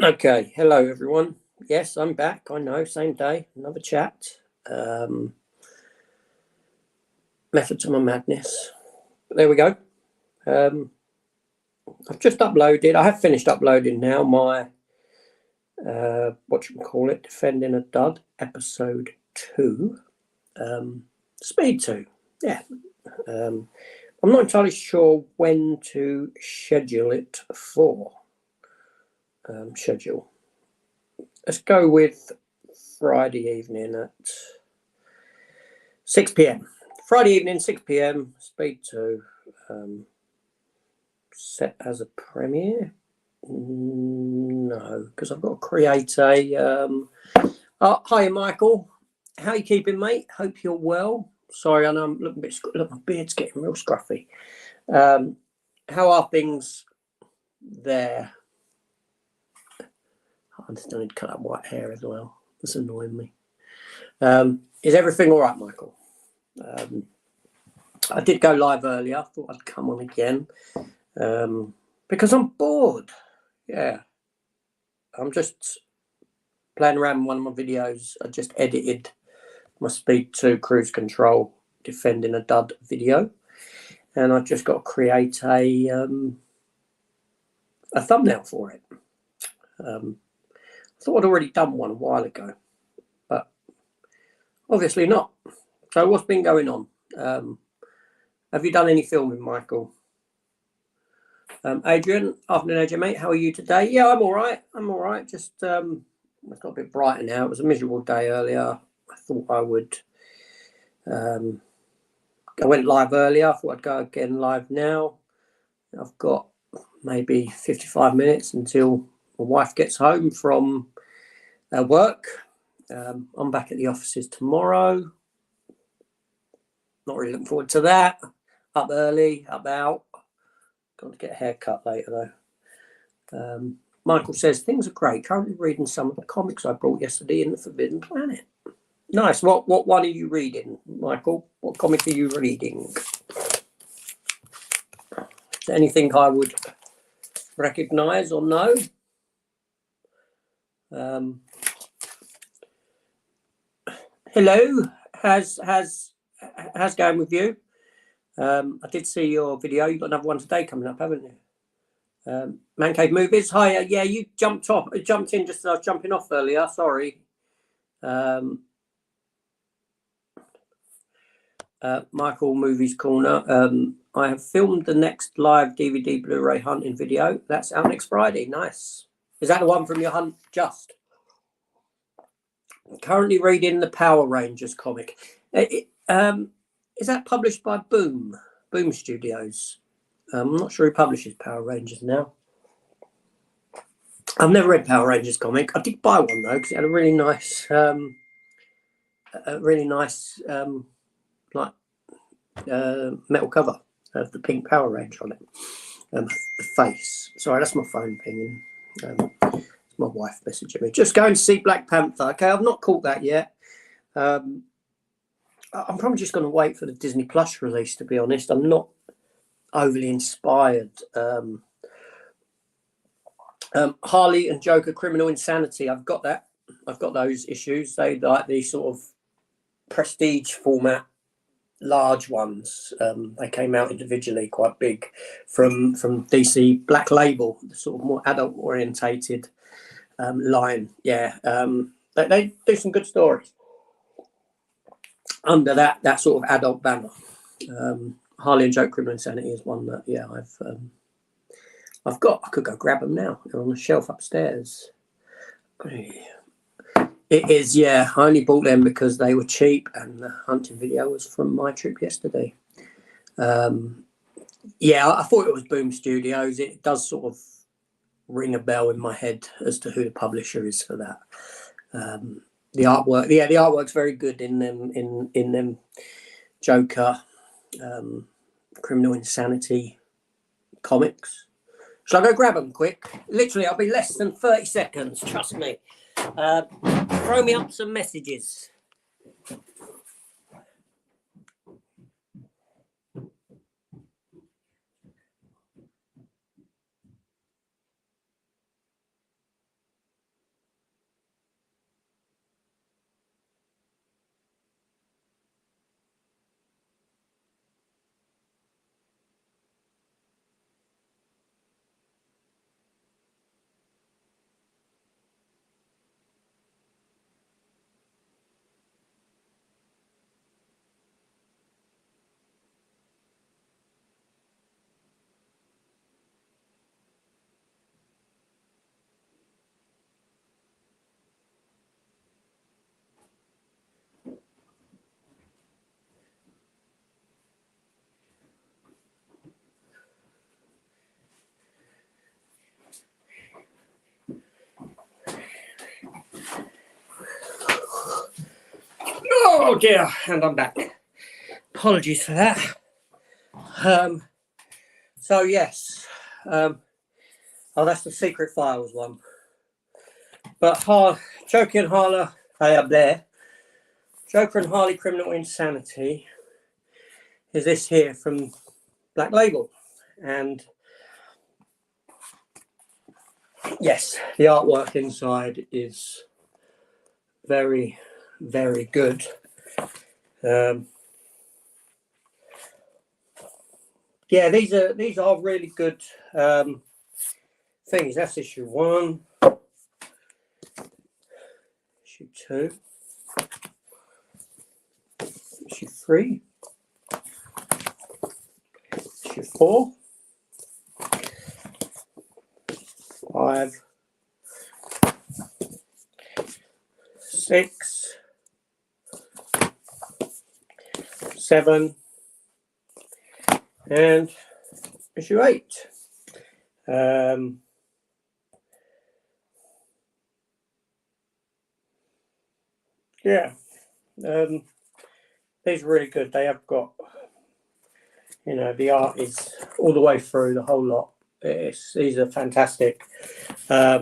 Okay, hello everyone. Yes, I'm back. I know, same day, another chat. Method to my madness. But there we go. I've just uploaded. I have finished uploading now my what you can call it, Defending a Dud, episode 2, speed 2. Yeah. I'm not entirely sure when to schedule it for. Schedule. Let's go with Friday evening at 6 p.m. Friday evening, 6 p.m. Speed 2. Set as a premiere. No, because I've got to create a. Hi, Michael. How you keeping, mate? Hope you're well. Sorry, I know I'm looking a bit. Look, my beard's getting real scruffy. How are things there? I just need to cut up white hair as well. That's annoying me. Is everything all right, Michael? I did go live earlier. I thought I'd come on again because I'm bored. Yeah, I'm just playing around with one of my videos. I just edited my Speed 2 cruise control Defending a Dud video, and I've just got to create a thumbnail for it. I thought I'd already done one a while ago, but obviously not. So what's been going on? Have you done any filming, Michael? Adrian, afternoon, Adrian, mate. How are you today? Yeah, I'm all right. Just it's got a bit brighter now. It was a miserable day earlier. I thought I would. I went live earlier. I thought I'd go again live now. I've got maybe 55 minutes until my wife gets home from work. I'm back at the offices tomorrow. Not really looking forward to that. Up early, up out. Got to get a haircut later though. Michael says things are great. Currently reading some of the comics I brought yesterday in the Forbidden Planet. Nice. What one are you reading, Michael? What comic are you reading? Is there anything I would recognise or know? Hello. How's going with you? I did see your video. You've got another one today coming up, haven't you? Man Cave Movies. Hi. Yeah, you jumped in just as I was jumping off earlier. Sorry. Michael Movies Corner. I have filmed the next live DVD Blu-ray hunting video. That's out next Friday. Nice. Is that the one from your hunt? Just currently reading the Power Rangers comic. Is that published by Boom Studios? I'm not sure who publishes Power Rangers now. I've never read Power Rangers comic. I did buy one though because it had a really nice, metal cover of the pink Power Ranger on it. The face. Sorry, that's my phone pinging. It's my wife messaging me. Just going to see Black Panther. Okay, I've not caught that yet. I'm probably just going to wait for the Disney Plus release, to be honest. I'm not overly inspired. Harley and Joker Criminal Insanity. I've got that. I've got those issues. They like the sort of prestige format, large ones. They came out individually, quite big, from DC Black Label, the sort of more adult orientated line. Yeah, they do some good stories under that sort of adult banner. Harley and Joker Criminal Insanity is one that I've got. I could go grab them now. They're on the shelf upstairs. It is, yeah. I only bought them because they were cheap and the hunting video was from my trip yesterday. Yeah, I thought it was Boom Studios. It does sort of ring a bell in my head as to who the publisher is for that. The artwork, yeah, the artwork's very good in them Joker, Criminal Insanity comics. Shall I go grab them quick? Literally, I'll be less than 30 seconds. Trust me. Throw me up some messages. dear, and I'm back. Apologies for that. So yes, oh, that's the Secret Files one. But Joker and Harley, hey up there. Joker and Harley Criminal Insanity is this here from Black Label, and yes, the artwork inside is very, very good. Yeah, these are really good things. That's issue 1, issue 2, issue 3, issue 4, 5, 6, 7, and issue 8. Yeah, these are really good. They have got, you know, the art is all the way through the whole lot. These are fantastic. Yeah,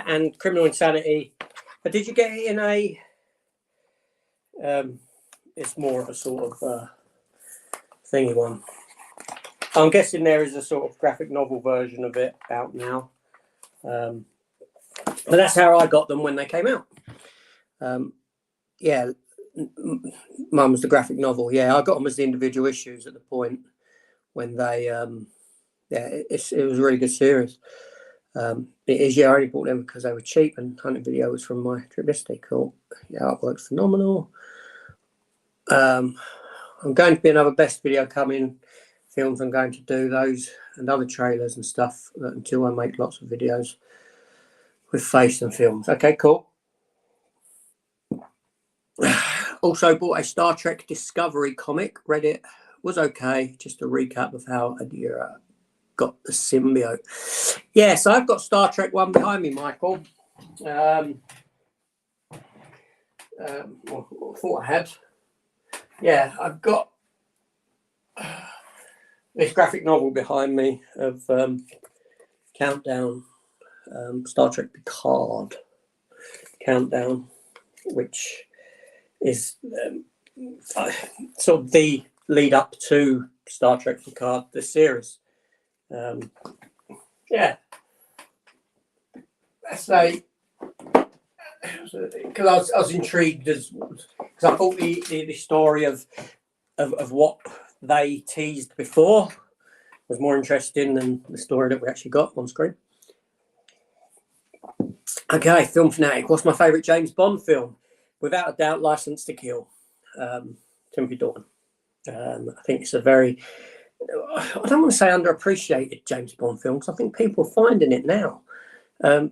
and Criminal Insanity. But did you get it in a? It's more of a sort of thingy one. I'm guessing there is a sort of graphic novel version of it out now. But that's how I got them when they came out. Yeah, mine was the graphic novel. Yeah, I got them as the individual issues at the point when they. Yeah, it was a really good series. It is. Yeah, I only bought them because they were cheap, and Hunting Video was from my trip yesterday. Cool. Yeah, artwork's phenomenal. I'm going to be another best video coming. Films I'm going to do those and other trailers and stuff until I make lots of videos with Face and Films. Okay, cool. Also bought a Star Trek Discovery comic. Read it. Was okay. Just a recap of how Adira got the symbiote. Yes, I've got Star Trek 1 behind me, Michael. I thought I had. Yeah, I've got this graphic novel behind me of Countdown, Star Trek Picard Countdown, which is sort of the lead up to Star Trek Picard, the series. Yeah, that's because I was intrigued because I thought the story of what they teased before was more interesting than the story that we actually got on screen. Okay, Film Fanatic. What's my favourite James Bond film? Without a doubt, License to Kill. Timothy Dalton. I think it's a very, I don't want to say underappreciated James Bond film, because I think people are finding it now.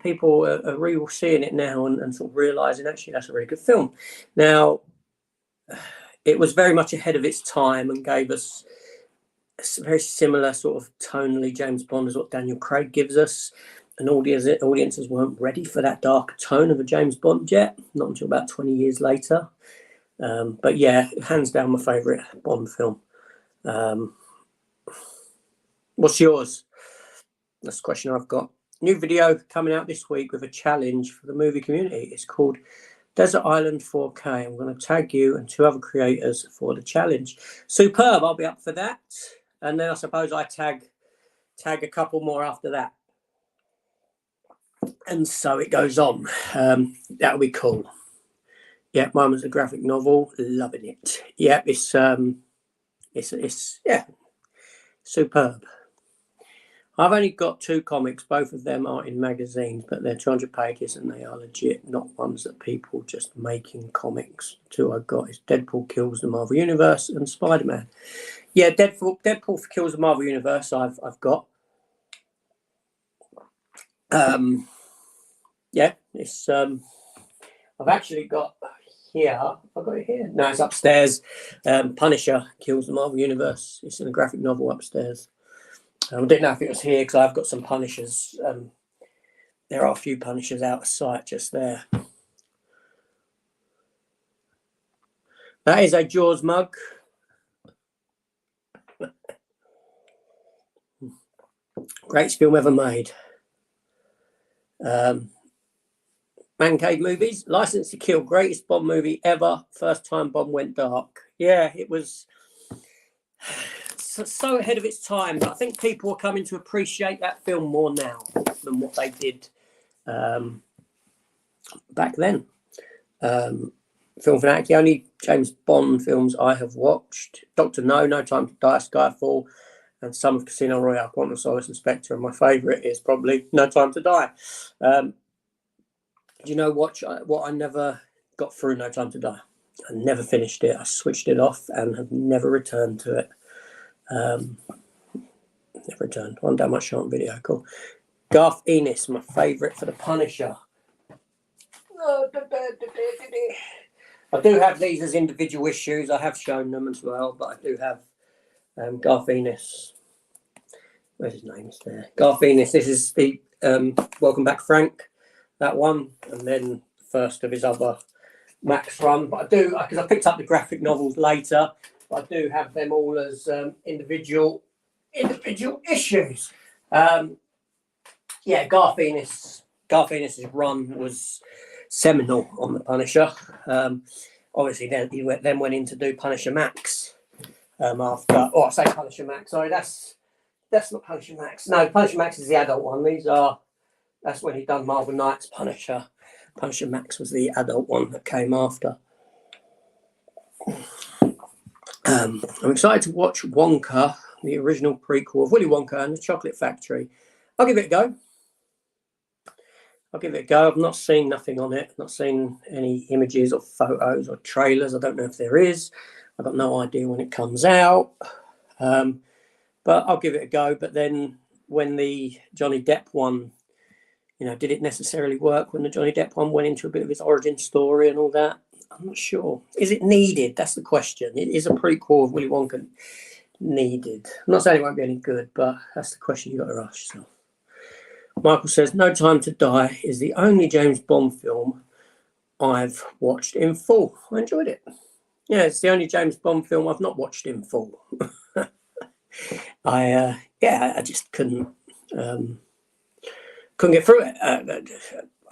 People are really seeing it now and sort of realising actually that's a really good film. Now, it was very much ahead of its time and gave us a very similar sort of tonally James Bond as what Daniel Craig gives us. And audiences weren't ready for that dark tone of a James Bond yet, not until about 20 years later. But yeah, hands down my favourite Bond film. What's yours? That's the question I've got. New video coming out this week with a challenge for the movie community. It's called Desert Island 4K. I'm going to tag you and 2 other creators for the challenge. Superb. I'll be up for that. And then I suppose I tag a couple more after that. And so it goes on. That'll be cool. Yeah, mine was a graphic novel. Loving it. Yeah, it's yeah, superb. I've only got 2 comics. Both of them are in magazines, but they're 200 pages and they are legit, not ones that people just making comics. 2 I've got is Deadpool Kills the Marvel Universe and Spider-Man. Yeah, Deadpool Kills the Marvel Universe I've got. Yeah, it's I've actually got here. I've got it here. No, it's upstairs. Punisher Kills the Marvel Universe. It's in a graphic novel upstairs. I didn't know if it was here because I've got some Punishers. There are a few Punishers out of sight just there. That is a Jaws mug. Greatest film ever made. Man Cave Movies, License to Kill, greatest Bond movie ever. First time Bond went dark. Yeah, it was so ahead of its time. But I think people are coming to appreciate that film more now than what they did back then. Film fanatic, the only James Bond films I have watched: Doctor No, No Time to Die, Skyfall, and some of Casino Royale, Quantum of Solace, and Spectre. And my favourite is probably No Time to Die. Do you know what I never got through No Time to Die? I never finished it. I switched it off and have never returned to it. Never returned. One day I might show on video. Cool. Garth Ennis, my favourite for The Punisher. I do have these as individual issues. I have shown them as well, but I do have Garth Ennis. Where's his name? It's there. Garth Ennis. This is the Welcome Back, Frank. That one, and then first of his other Max run. But I do, because I picked up the graphic novels later. But I do have them all as individual issues. Yeah, Garth Ennis. Garth Ennis's run was seminal on the Punisher. Obviously, then he went in to do Punisher Max after. Oh, I say Punisher Max. Sorry, that's not Punisher Max. No, Punisher Max is the adult one. That's when he done Marvel Knights Punisher. Punisher Max was the adult one that came after. I'm excited to watch Wonka, the original prequel of Willy Wonka and the Chocolate Factory. I'll give it a go. I've not seen nothing on it. Not seen any images or photos or trailers. I don't know if there is. I've got no idea when it comes out. But I'll give it a go. But then when the Johnny Depp one, did it necessarily work when the Johnny Depp one went into a bit of his origin story and all that? I'm not sure. Is it needed? That's the question. Is a prequel of Willy Wonka needed? I'm not saying it won't be any good, but that's the question you got to ask yourself. Michael says, No Time to Die is the only James Bond film I've watched in full. I enjoyed it. Yeah, it's the only James Bond film I've not watched in full. I just couldn't get through it. I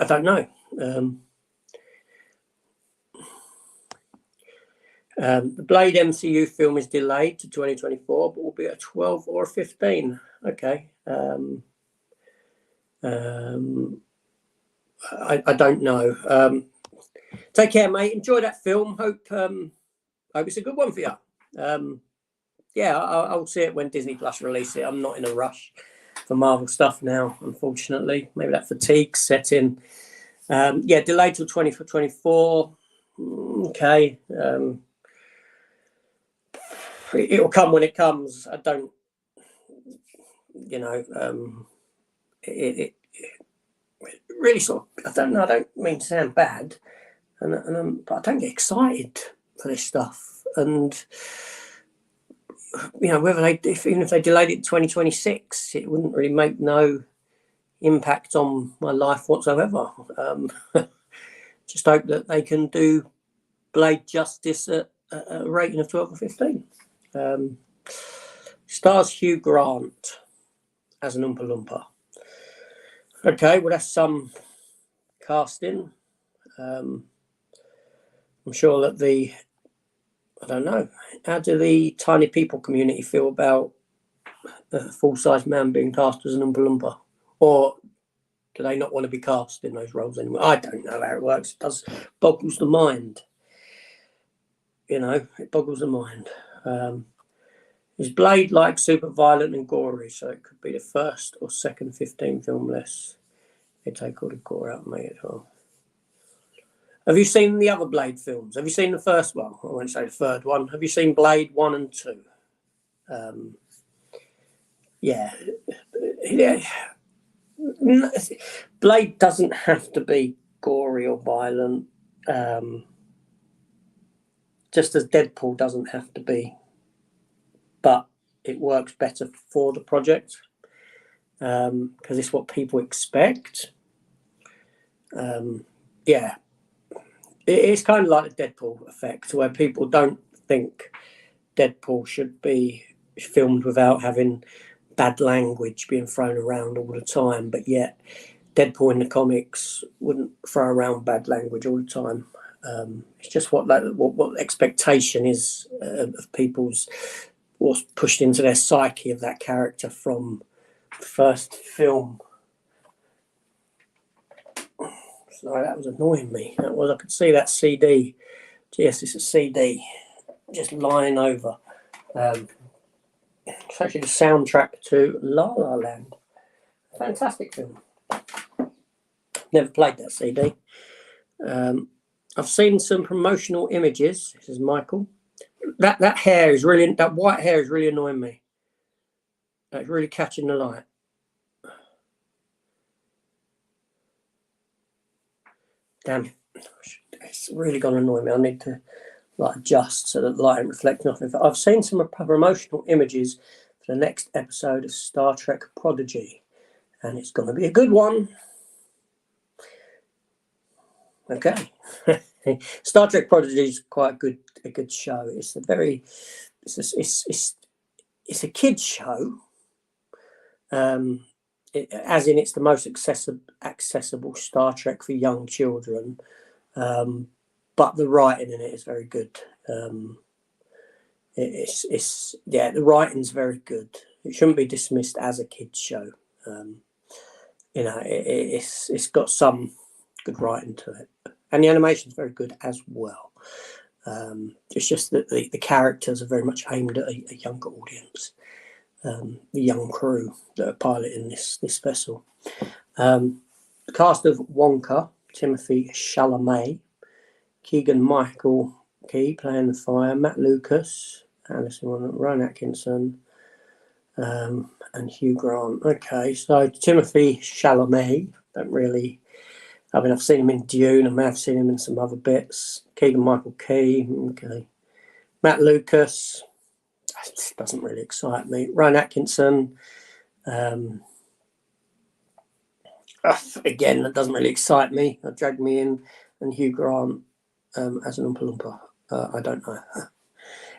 don't know. The Blade MCU film is delayed to 2024, but will be a 12 or a 15. Okay. I don't know. Take care, mate. Enjoy that film. Hope it's a good one for you. I'll see it when Disney Plus release it. I'm not in a rush for Marvel stuff now, unfortunately. Maybe that fatigue set in. Delayed till 2024. Okay. It'll come when it comes. I don't, it really sort of, I don't know, I don't mean to sound bad, but I don't get excited for this stuff. And, even if they delayed it to 2026, it wouldn't really make no impact on my life whatsoever. Just hope that they can do Blade justice at a rating of 12 or 15. Stars Hugh Grant as an Oompa Loompa. Okay, well, that's some casting. I'm sure that I don't know, how do the tiny people community feel about a full-size man being cast as an Oompa Loompa? Or do they not want to be cast in those roles anymore? I don't know how it works. It boggles the mind. It boggles the mind. Is Blade like super violent and gory? So it could be the first or second 15 film less. They take all the gore out and make it well. Have you seen the other Blade films? Have you seen the first one? I won't say the third one. Have you seen Blade 1 and 2? Blade doesn't have to be gory or violent. Just as Deadpool doesn't have to be. But it works better for the project because it's what people expect. It's kind of like the Deadpool effect, where people don't think Deadpool should be filmed without having bad language being thrown around all the time, but yet Deadpool in the comics wouldn't throw around bad language all the time. It's just what expectation is of people's, what's pushed into their psyche of that character from the first film. Sorry, that was annoying me. That was, I could see that CD. Yes, it's a CD just lying over. It's actually the soundtrack to La La Land. Fantastic film. Never played that CD. I've seen some promotional images. This is Michael. That hair is really, that white hair is really annoying me. It's really catching the light. Damn it. It's really going to annoy me. I need to adjust so that the light ain't reflecting off of it. I've seen some promotional images for the next episode of Star Trek Prodigy, and it's going to be a good one. Okay. Star Trek Prodigy is quite a good show. It's a kids show. As in, it's the most accessible Star Trek for young children. But the writing in it is very good. The writing's very good. It shouldn't be dismissed as a kids show. It's got some good writing to it, and the animation's very good as well. It's just that the characters are very much aimed at a younger audience. The young crew that are piloting this vessel. The cast of Wonka: Timothy Chalamet, Keegan-Michael Key playing the fire, Matt Lucas, Rowan Atkinson, and Hugh Grant. Okay, so Timothy Chalamet, I've seen him in Dune, I may have seen him in some other bits. Keegan-Michael Key, okay. Matt Lucas, that doesn't really excite me. Rowan Atkinson, again, that doesn't really excite me. That dragged me in. And Hugh Grant as an Oompa Loompa. I don't know.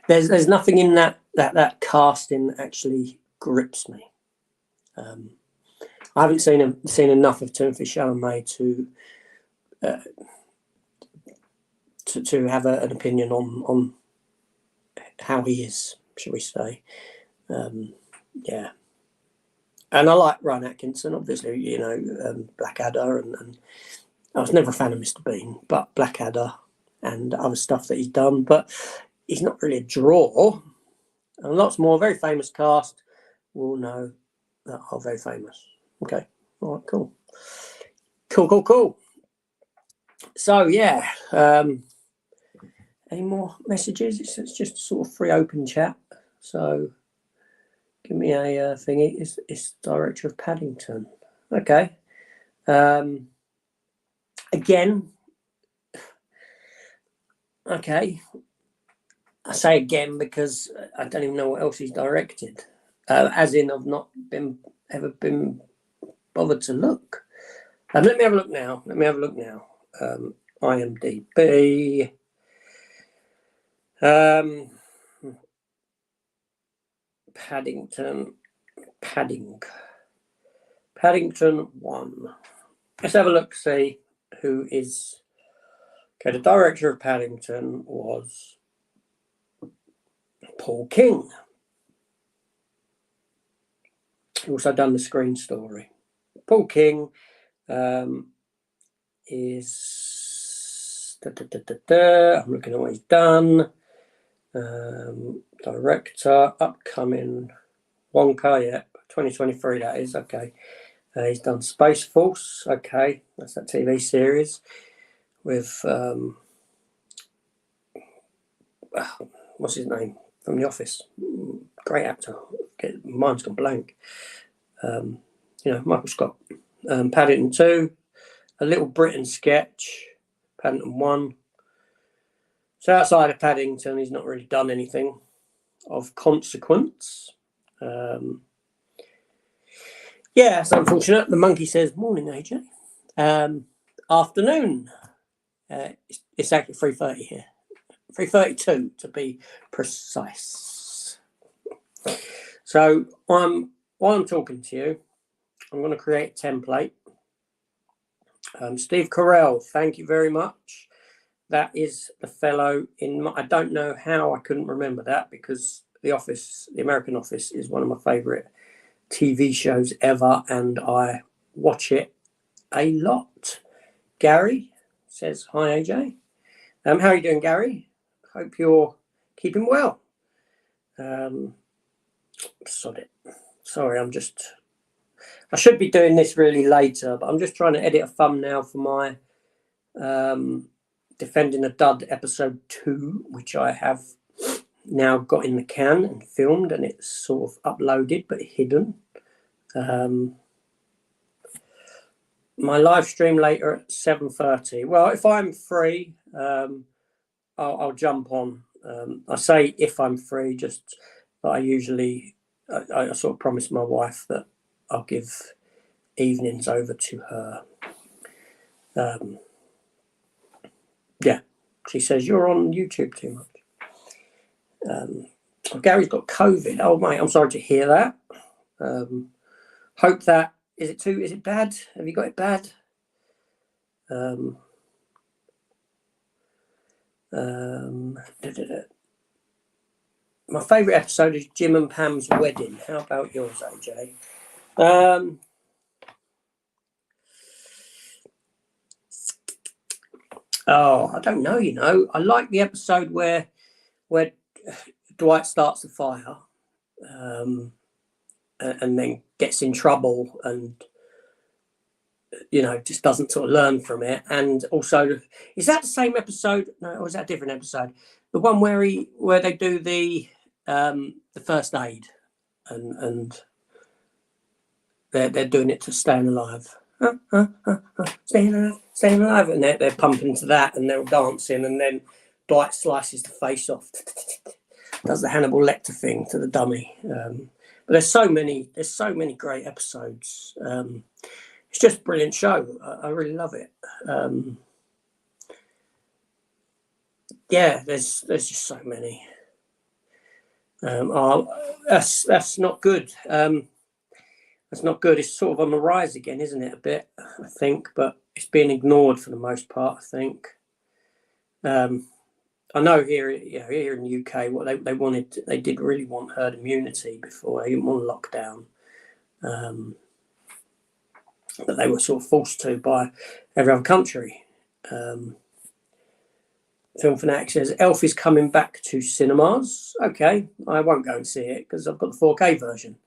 There's nothing in that casting that actually grips me. I haven't seen enough of Timothy Chalamet to have an opinion on how he is, shall we say. Yeah. And I like Rowan Atkinson, obviously, Blackadder, and I was never a fan of Mr. Bean, but Blackadder and other stuff that he's done, but he's not really a draw. And lots more very famous cast will know that are very famous. Okay, all right, cool. So, yeah, any more messages? It's just a sort of free open chat. So, give me a thingy. It's director of Paddington. Okay. Again, okay. I say again because I don't even know what else he's directed. As in, I've not ever been bothered to look. Let me have a look now. IMDb. Paddington 1. Let's have a look, see who is. Okay, the director of Paddington was Paul King. He also done the screen story. Paul King is. I'm looking at what he's done. Director, upcoming Wonka, 2023, that is, okay. He's done Space Force, okay, that's that TV series with, what's his name, from The Office, great actor, mine's gone blank, Michael Scott. Paddington 2, A Little Britain sketch, Paddington 1. So outside of Paddington, he's not really done anything of consequence. It's unfortunate. The monkey says, "Morning, AJ." Afternoon. It's actually 3:30 here. 3:32 to be precise. So while I'm talking to you, I'm going to create a template. Steve Carell, thank you very much. That is the fellow I don't know how I couldn't remember that, because The Office, the American Office, is one of my favourite TV shows ever, and I watch it a lot. Gary says, hi, AJ. How are you doing, Gary? Hope you're keeping well. Sod it. Sorry, I should be doing this really later, but I'm just trying to edit a thumbnail for my Defending a Dud episode 2, which I have now got in the can and filmed, and it's sort of uploaded but hidden. My live stream later at 7:30. Well, if I'm free, I'll jump on. I say if I'm free, just that I sort of promise my wife that I'll give evenings over to her. Yeah, she says you're on YouTube too much. Gary's got COVID. Oh mate, I'm sorry to hear that. Hope that is it bad? Have you got it bad? My favourite episode is Jim and Pam's wedding. How about yours, AJ? I don't know. I like the episode where Dwight starts the fire, and then gets in trouble, and just doesn't sort of learn from it. And also, is that the same episode? No, or is that a different episode? The one where they do the first aid, and they're doing it to staying alive. Staying alive, and they're pumping to that, and they're dancing, and then Dwight slices the face off, does the Hannibal Lecter thing to the dummy. But there's so many great episodes. It's just a brilliant show. I really love it. Yeah, there's just so many. That's not good. That's not good. It's sort of on the rise again, isn't it? A bit, I think, but it's being ignored for the most part, I think. I know here in the UK, what they did really want herd immunity before. They didn't want lockdown, but they were sort of forced to by every other country. Film Fanatic says Elf is coming back to cinemas. Okay, I won't go and see it because I've got the 4K version.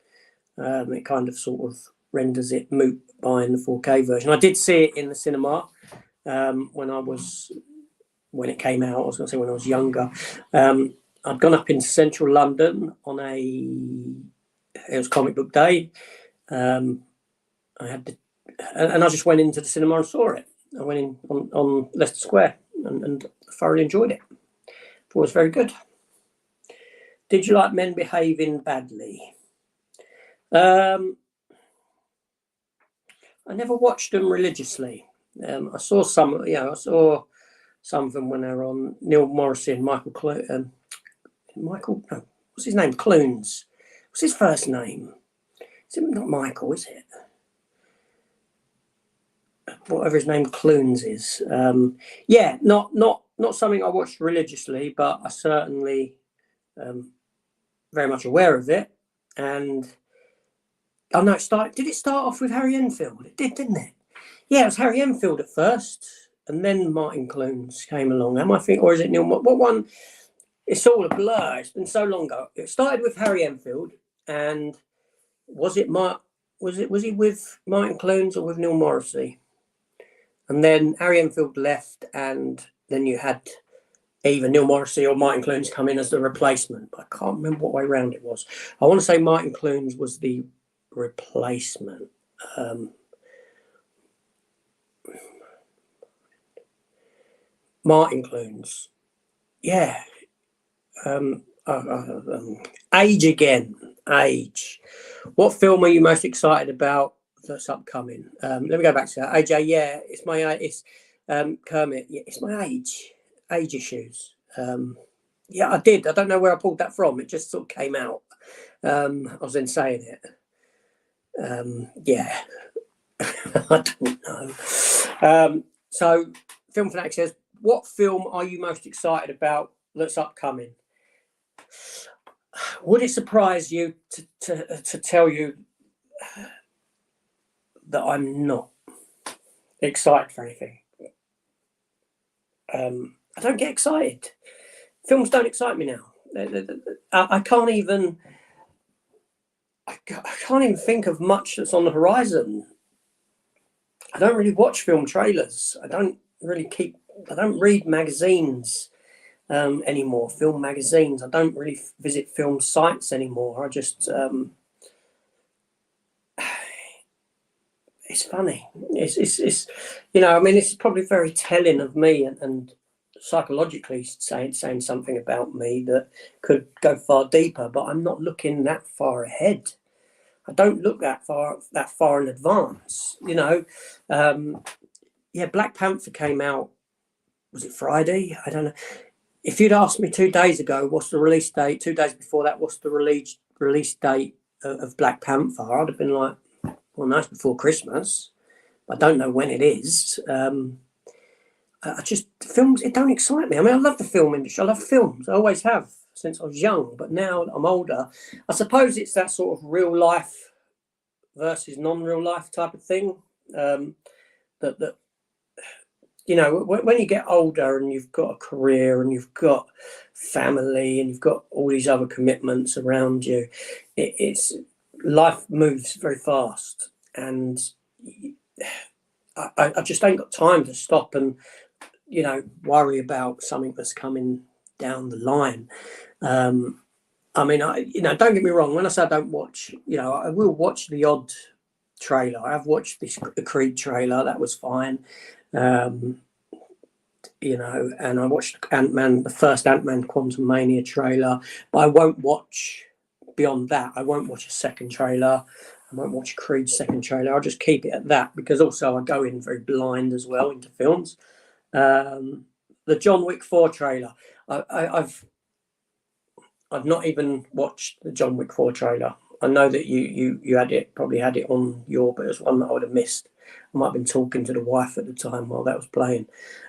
It kind of sort of renders it moot buying the 4K version. I did see it in the cinema when it came out. I was going to say when I was younger. I'd gone up into central London on it was comic book day. I just went into the cinema and saw it. I went in on Leicester Square and thoroughly enjoyed it. Thought it was very good. Did you like Men Behaving Badly? I never watched them religiously. I saw some. I saw some of them when they were on. Neil Morrissey and Michael. What's his name? Clunes. What's his first name? Is it not Michael? Is it? Whatever his name, Clunes is. Yeah, not something I watched religiously, but I certainly very much aware of it. And I know did it start off with Harry Enfield? It did, didn't it? Yeah, it was Harry Enfield at first, and then Martin Clunes came along. Or is it Neil? What one? It's all a blur. It's been so long ago. It started with Harry Enfield, and was he with Martin Clunes or with Neil Morrissey? And then Harry Enfield left, and then you had either Neil Morrissey or Martin Clunes come in as the replacement. But I can't remember what way round it was. I want to say Martin Clunes was the replacement. Martin Clunes. Yeah. Age again. Age. What film are you most excited about that's upcoming? Let me go back to that. AJ, yeah, Kermit. Yeah, it's my age issues. Yeah, I did. I don't know where I pulled that from. It just sort of came out. I was then saying it. Yeah, I don't know. So, Film Fanatic says, what film are you most excited about that's upcoming? Would it surprise you to tell you that I'm not excited for anything? I don't get excited. Films don't excite me now. I can't even think of much that's on the horizon. I don't really watch film trailers. I don't read magazines anymore, film magazines. I don't really visit film sites anymore. I just it's funny. It's I mean, it's probably very telling of me and psychologically saying something about me that could go far deeper, but I'm not looking that far ahead. I don't look that far in advance, Yeah, Black Panther came out, was it Friday? I don't know. If you'd asked me 2 days ago, what's the release date? 2 days before that, what's the release date of Black Panther? I'd have been like, well, no, it's before Christmas. I don't know when it is. Films, it don't excite me. I mean, I love the film industry. I love films. I always have since I was young. But now I'm older, I suppose it's that sort of real life versus non-real life type of thing. That when you get older and you've got a career and you've got family and you've got all these other commitments around you, it's life moves very fast, and I just ain't got time to stop and worry about something that's coming down the line. I mean, don't get me wrong. When I say I don't watch, I will watch the odd trailer. I've watched the Creed trailer. That was fine. And I watched Ant-Man, the first Ant-Man Quantumania trailer, but I won't watch beyond that. I won't watch a second trailer. I won't watch Creed's second trailer. I'll just keep it at that, because also I go in very blind as well into films. The John Wick 4 trailer, I've not even watched the John Wick 4 trailer. I know that you probably had it on your, but it was one that I would have missed. I might have been talking to the wife at the time while that was playing.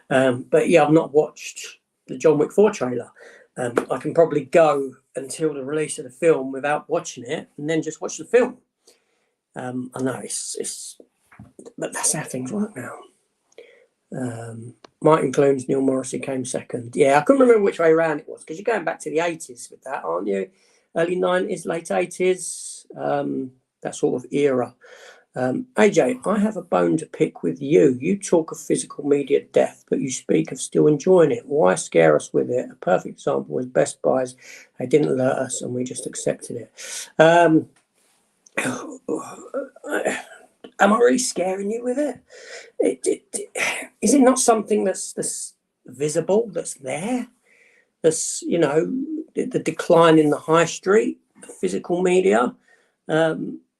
But yeah, I've not watched the John Wick 4 trailer. I can probably go until the release of the film without watching it, and then just watch the film. I know but that's how things work now. Martin Clunes, Neil Morrissey came second. Yeah, I couldn't remember which way around it was, because you're going back to the 80s with that, aren't you? Early 90s, late 80s, that sort of era. AJ, I have a bone to pick with you. You talk of physical media death, but you speak of still enjoying it. Why scare us with it? A perfect example was Best Buys. They didn't alert us and we just accepted it. Am I really scaring you with it? Is it not something that's visible, that's there? That's, the decline in the high street, physical media,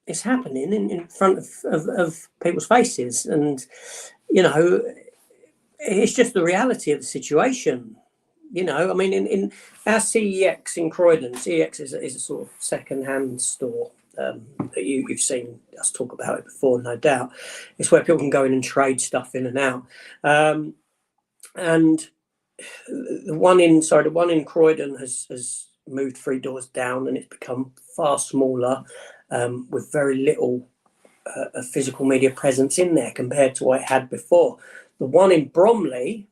is happening in front of people's faces. And, it's just the reality of the situation. I mean, in our CEX in Croydon, CEX is a sort of second-hand store. That you've seen us talk about it before, no doubt. It's where people can go in and trade stuff in and out. And the one in Croydon has moved 3 doors down, and it's become far smaller, with very little physical media presence in there compared to what it had before. The one in Bromley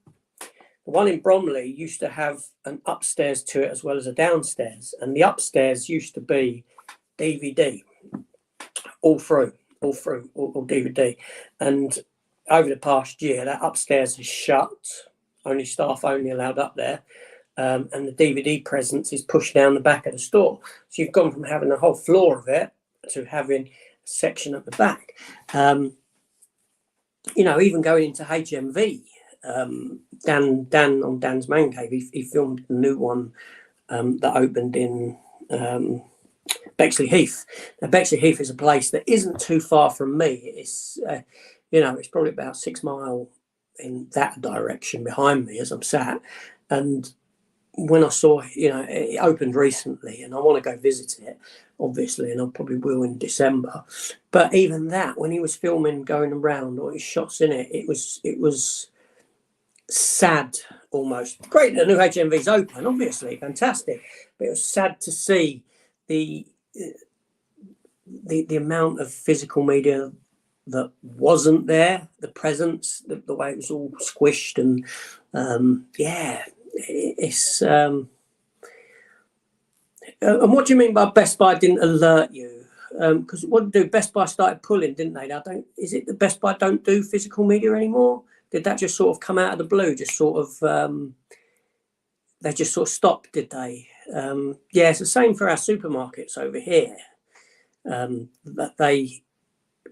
used to have an upstairs to it as well as a downstairs, and the upstairs used to be DVD all through DVD. And over the past year, that upstairs is shut, staff only allowed up there, and the DVD presence is pushed down the back of the store. So you've gone from having a whole floor of it to having a section at the back. Even going into HMV, Dan on Dan's Man Cave, he filmed the new one that opened in Bexley Heath. Now, Bexley Heath is a place that isn't too far from me. It's it's probably about 6 mile in that direction behind me as I'm sat. And when I saw, it opened recently, and I want to go visit it, obviously, and I probably will in December. But even that, when he was filming, going around, or his shots in it, it was sad almost. Great, the new HMV's open, obviously, fantastic. But it was sad to see the amount of physical media that wasn't there, the presence, the way it was all squished, and it's. And what do you mean by Best Buy didn't alert you? Because what did Best Buy started pulling, didn't they? Now, is it that Best Buy don't do physical media anymore? Did that just sort of come out of the blue? Just sort of, they just sort of stopped, did they? Yeah, it's the same for our supermarkets over here.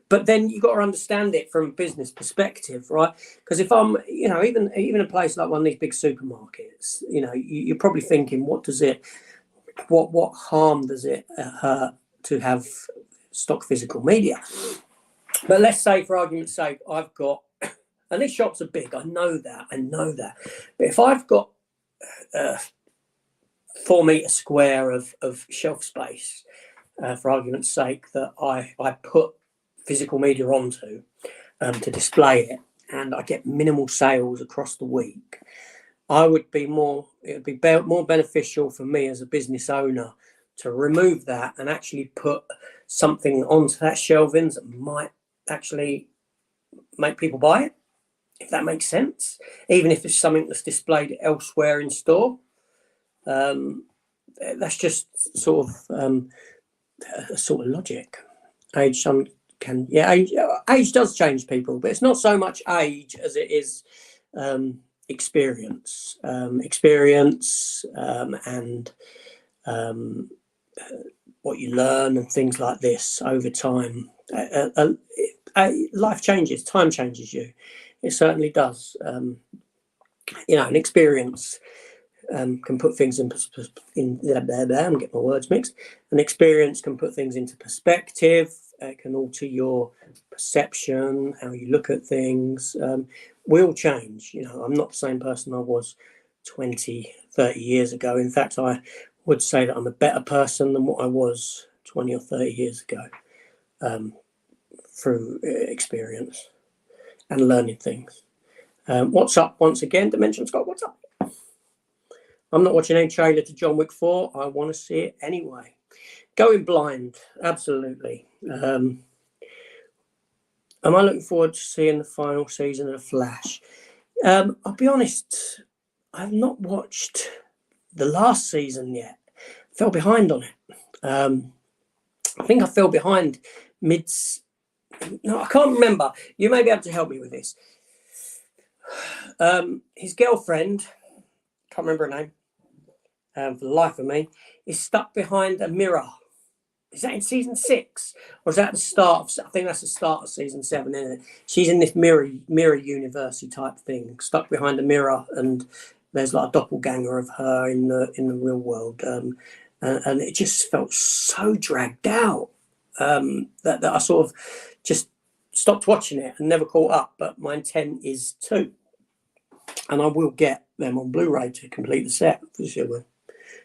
But then you got to understand it from a business perspective, right? Because if I'm, even a place like one of these big supermarkets, you're probably thinking, what harm does it hurt to have stock physical media? But let's say, for argument's sake, I've got, and these shops are big, I know that. But if I've got 4 meter square of shelf space, for argument's sake, that I put physical media onto to display it, and I get minimal sales across the week, it would be more beneficial for me as a business owner to remove that and actually put something onto that shelving that might actually make people buy it, if that makes sense, even if it's something that's displayed elsewhere in store. That's just sort of a sort of logic. Age does change people, but it's not so much age as it is experience, and what you learn and things like this over time. Life changes, time changes you. It certainly does. An experience can put things I'm getting my words mixed. An experience can put things into perspective. It can alter your perception, how you look at things. We all change. I'm not the same person I was 20, 30 years ago. In fact, I would say that I'm a better person than what I was 20 or 30 years ago, through experience and learning things. What's up once again, Dimension Scott? What's up? I'm not watching any trailer to John Wick 4. I want to see it anyway. Going blind, absolutely. Am I looking forward to seeing the final season of The Flash? I'll be honest, I've not watched the last season yet. Fell behind on it. I think I fell behind no, I can't remember. You may be able to help me with this. His girlfriend, can't remember her name, for the life of me, is stuck behind a mirror. Is that in season 6? Or is that the start of, I think that's the start of season 7, isn't it? She's in this mirror university type thing, stuck behind a mirror, and there's like a doppelganger of her in the real world. And it just felt so dragged out, that I sort of just stopped watching it and never caught up. But my intent is to. And I will get them on Blu-ray to complete the set, for sure.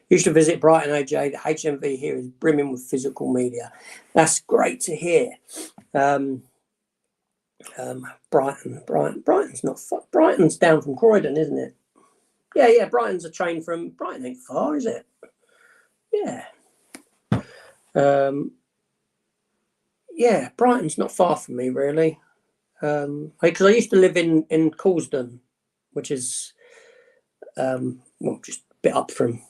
Used to visit Brighton, AJ. The HMV here is brimming with physical media. That's great to hear. Brighton's not far. Brighton's down from Croydon, isn't it? Yeah. Brighton's a train from Brighton. Ain't far, is it? Yeah. Yeah, Brighton's not far from me, really. Because I used to live in Coulsdon, which is just a bit up from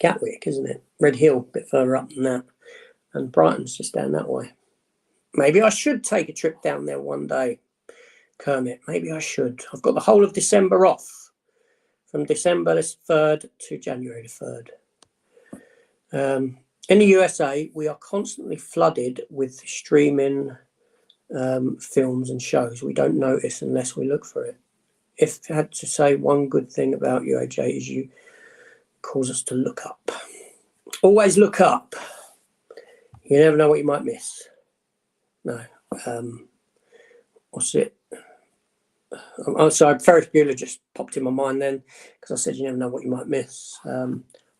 Gatwick, isn't it? Red Hill, a bit further up than that. And Brighton's just down that way. Maybe I should take a trip down there one day, Kermit. Maybe I should. I've got the whole of December off, from December the 3rd to January the 3rd. In the USA, we are constantly flooded with streaming films and shows. We don't notice unless we look for it. If I had to say one good thing about you, AJ, is you cause us to look up. Always look up. You never know what you might miss. No. What's it? So Ferris Bueller just popped in my mind then, because I said you never know what you might miss.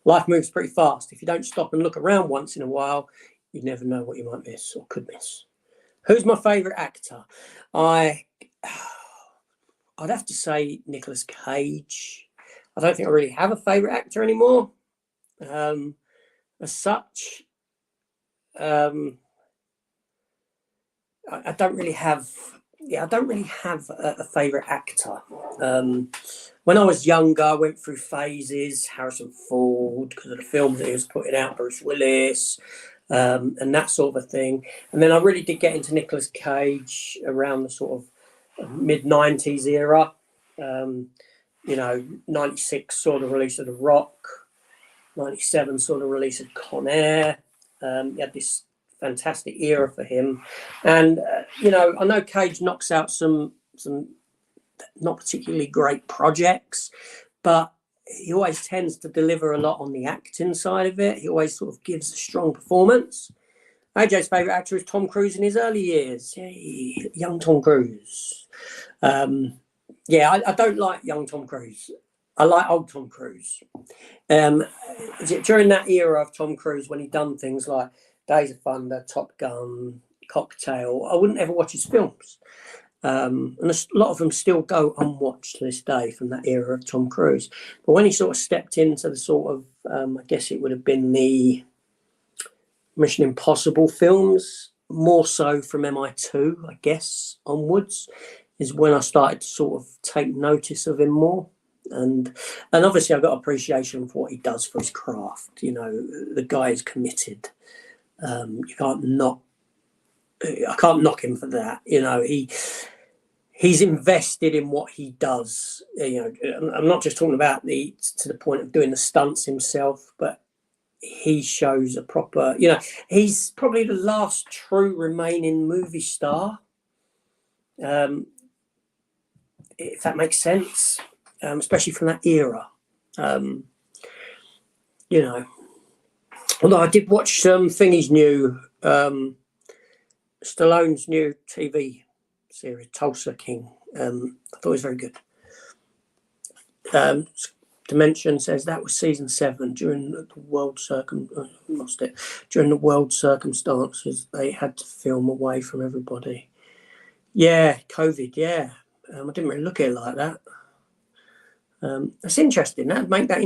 Life moves pretty fast. If you don't stop and look around once in a while, you never know what you might miss or could miss. Who's my favourite actor? I'd have to say Nicolas Cage. I don't think I really have a favourite actor anymore. As such, I don't really have. Yeah, I don't really have a favourite actor. When I was younger, I went through phases. Harrison Ford, because of the films that he was putting out, Bruce Willis, and that sort of thing. And then I really did get into Nicolas Cage around the sort of mid-90s era. 96 saw the release of The Rock. 97 saw the release of Con Air. You had this fantastic era for him, and I know Cage knocks out some not particularly great projects, but he always tends to deliver a lot on the acting side of it. He always sort of gives a strong performance. AJ's favourite actor is Tom Cruise in his early years. Yay, young Tom Cruise. I don't like young Tom Cruise. I like old Tom Cruise. During that era of Tom Cruise, when he'd done things like Days of Thunder, Top Gun, Cocktail, I wouldn't ever watch his films. And a lot of them still go unwatched to this day from that era of Tom Cruise. But when he sort of stepped into the sort of, I guess it would have been the Mission Impossible films, more so from MI2, I guess, onwards, is when I started to sort of take notice of him more. And obviously I've got appreciation for what he does for his craft. The guy is committed. I can't knock him for that. He's invested in what he does. I'm not just talking about to the point of doing the stunts himself, but he shows a proper, he's probably the last true remaining movie star. If that makes sense, especially from that era. Although I did watch Thingy's new, Stallone's new TV series, Tulsa King. I thought it was very good. Dimension says that was season 7 during the world during the world circumstances. They had to film away from everybody. Yeah, COVID. Yeah, I didn't really look at it like that. That's interesting. That'd make that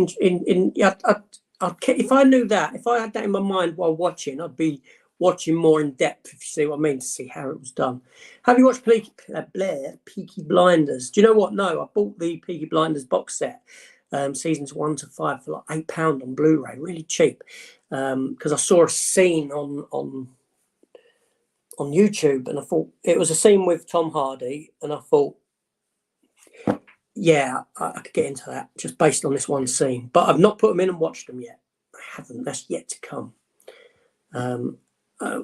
if I knew that, if I had that in my mind while watching, I'd be watching more in depth, if you see what I mean, to see how it was done. Have you watched Peaky Blinders? Do you know what? No, I bought the Peaky Blinders box set, seasons 1 to 5 for like £8 on Blu-ray, really cheap, because I saw a scene on YouTube, and I thought it was a scene with Tom Hardy, and I thought, yeah, I could get into that just based on this one scene. But I've not put them in and watched them yet. I haven't. That's yet to come. Am I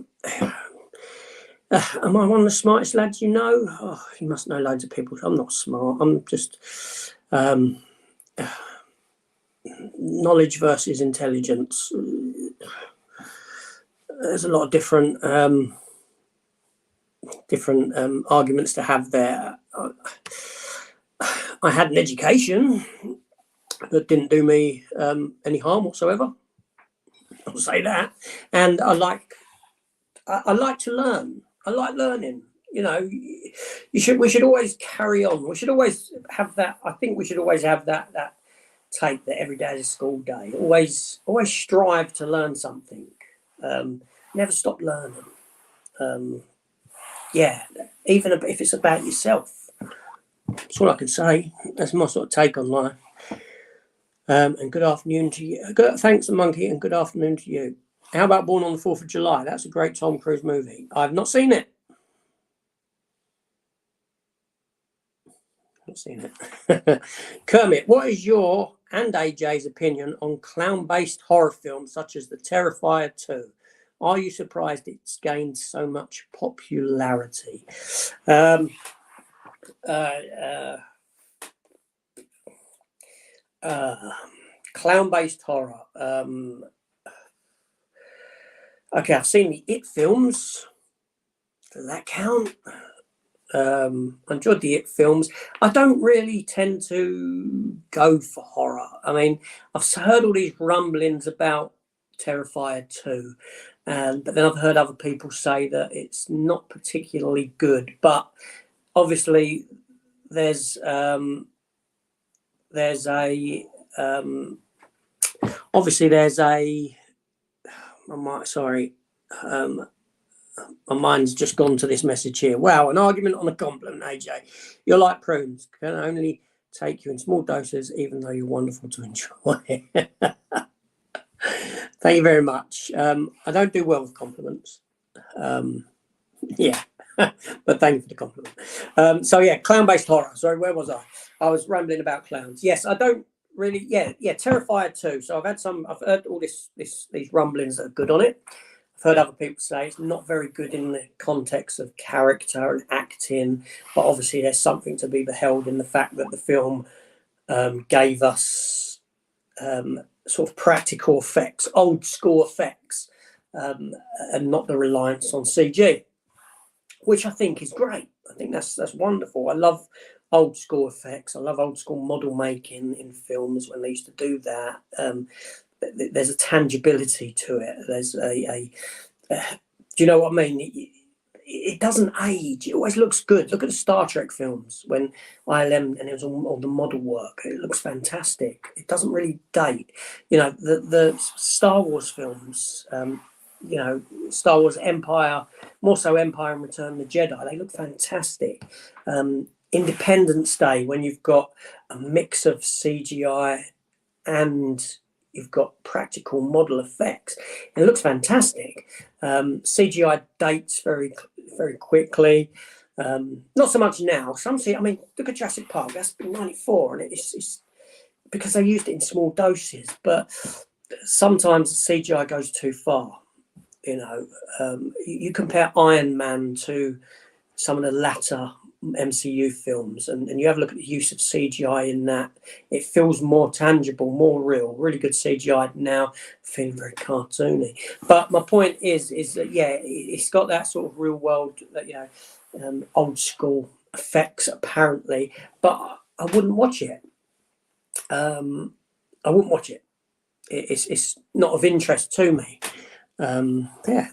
one of the smartest lads you know? Oh, you must know loads of people. I'm not smart. I'm just knowledge versus intelligence. There's a lot of different arguments to have there. I had an education that didn't do me any harm whatsoever. I'll say that. And I like to learn. I like learning. We should always carry on. We should always have that. I think we should always have that take that every day is a school day. Always strive to learn something. Never stop learning. Even if it's about yourself. That's all I can say. That's my sort of take on life. And good afternoon to you. Thanks, Monkey, and good afternoon to you. How about Born on the 4th of July? That's a great Tom Cruise movie. I've not seen it. Kermit, what is your and AJ's opinion on clown-based horror films such as The Terrifier 2? Are you surprised it's gained so much popularity? Clown-based horror. Okay, I've seen the It films. Does that count? I enjoyed the It films. I don't really tend to go for horror. I mean, I've heard all these rumblings about Terrifier 2, but then I've heard other people say that it's not particularly good. But obviously, there's a obviously there's a I might sorry. My mind's just gone to this message here. Wow, an argument on a compliment, AJ. You're like prunes, can only take you in small doses, even though you're wonderful to enjoy. Thank you very much. I don't do well with compliments. Yeah, but thank you for the compliment. So yeah, clown-based horror. Sorry, where was I? I was rambling about clowns. Yes, I don't really. Yeah, Terrifier 2. So I've heard all these rumblings that are good on it. I've heard other people say it's not very good in the context of character and acting, but obviously there's something to be beheld in the fact that the film gave us sort of practical effects, old school effects, and not the reliance on CG, which I think is great. I think that's wonderful. I love old school effects. I love old school model making in films when they used to do that. There's a tangibility to it. There's do you know what I mean? It doesn't age. It always looks good. Look at the Star Trek films when ILM and it was all the model work. It looks fantastic. It doesn't really date. You know, the Star Wars films, you know, Star Wars Empire, more so Empire and Return of the Jedi, they look fantastic. Independence Day, when you've got a mix of CGI and you've got practical model effects, it looks fantastic. CGI dates very quickly. Not so much now. I mean, look at Jurassic Park. That's been 94, and it's because they used it in small doses. But sometimes the CGI goes too far. You know, you compare Iron Man to some of the latter MCU films, and you have a look at the use of CGI in that. It feels more tangible, more real. Really good CGI now, feeling very cartoony. But my point is that yeah, it's got that sort of real world, you know, old school effects apparently. But I wouldn't watch it. I wouldn't watch it. It's not of interest to me. Yeah.